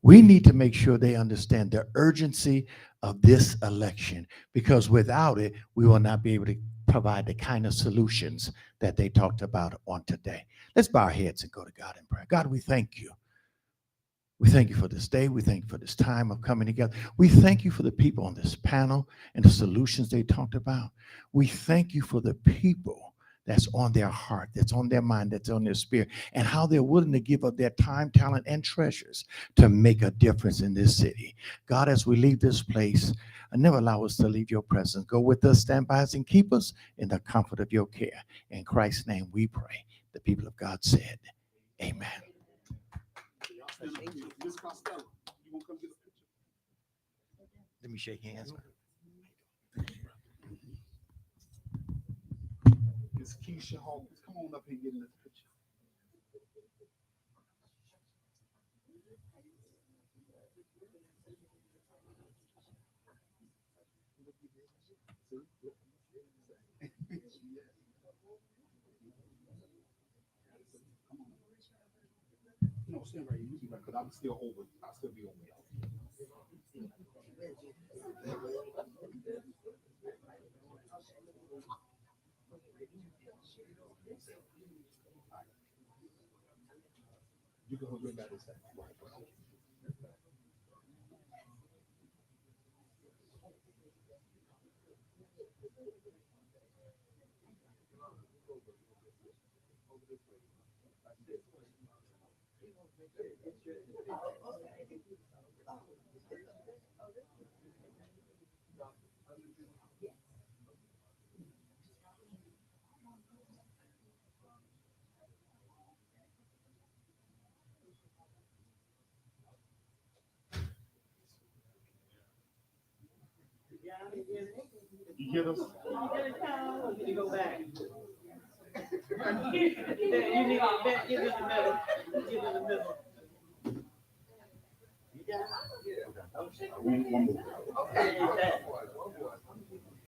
We need to make sure they understand the urgency of this election, because without it, we will not be able to provide the kind of solutions that they talked about on today. Let's bow our heads and go to God in prayer. God, we thank you. We thank you for this day. We thank you for this time of coming together. We thank you for the people on this panel and the solutions they talked about. We thank you for the people that's on their heart, that's on their mind, that's on their spirit, and how they're willing to give up their time, talent, and treasures to make a difference in this city. God, as we leave this place, never allow us to leave your presence. Go with us, stand by us, and keep us in the comfort of your care. In Christ's name we pray. The people of God said, amen. Let me shake hands. Miss Keisha Hawkins, come on up here and get in this picture. stand right here, because I'm still over, I'll still be over there. You can hold your back a second. You get us? You go back. You need to get in the middle. Get in the middle. One more.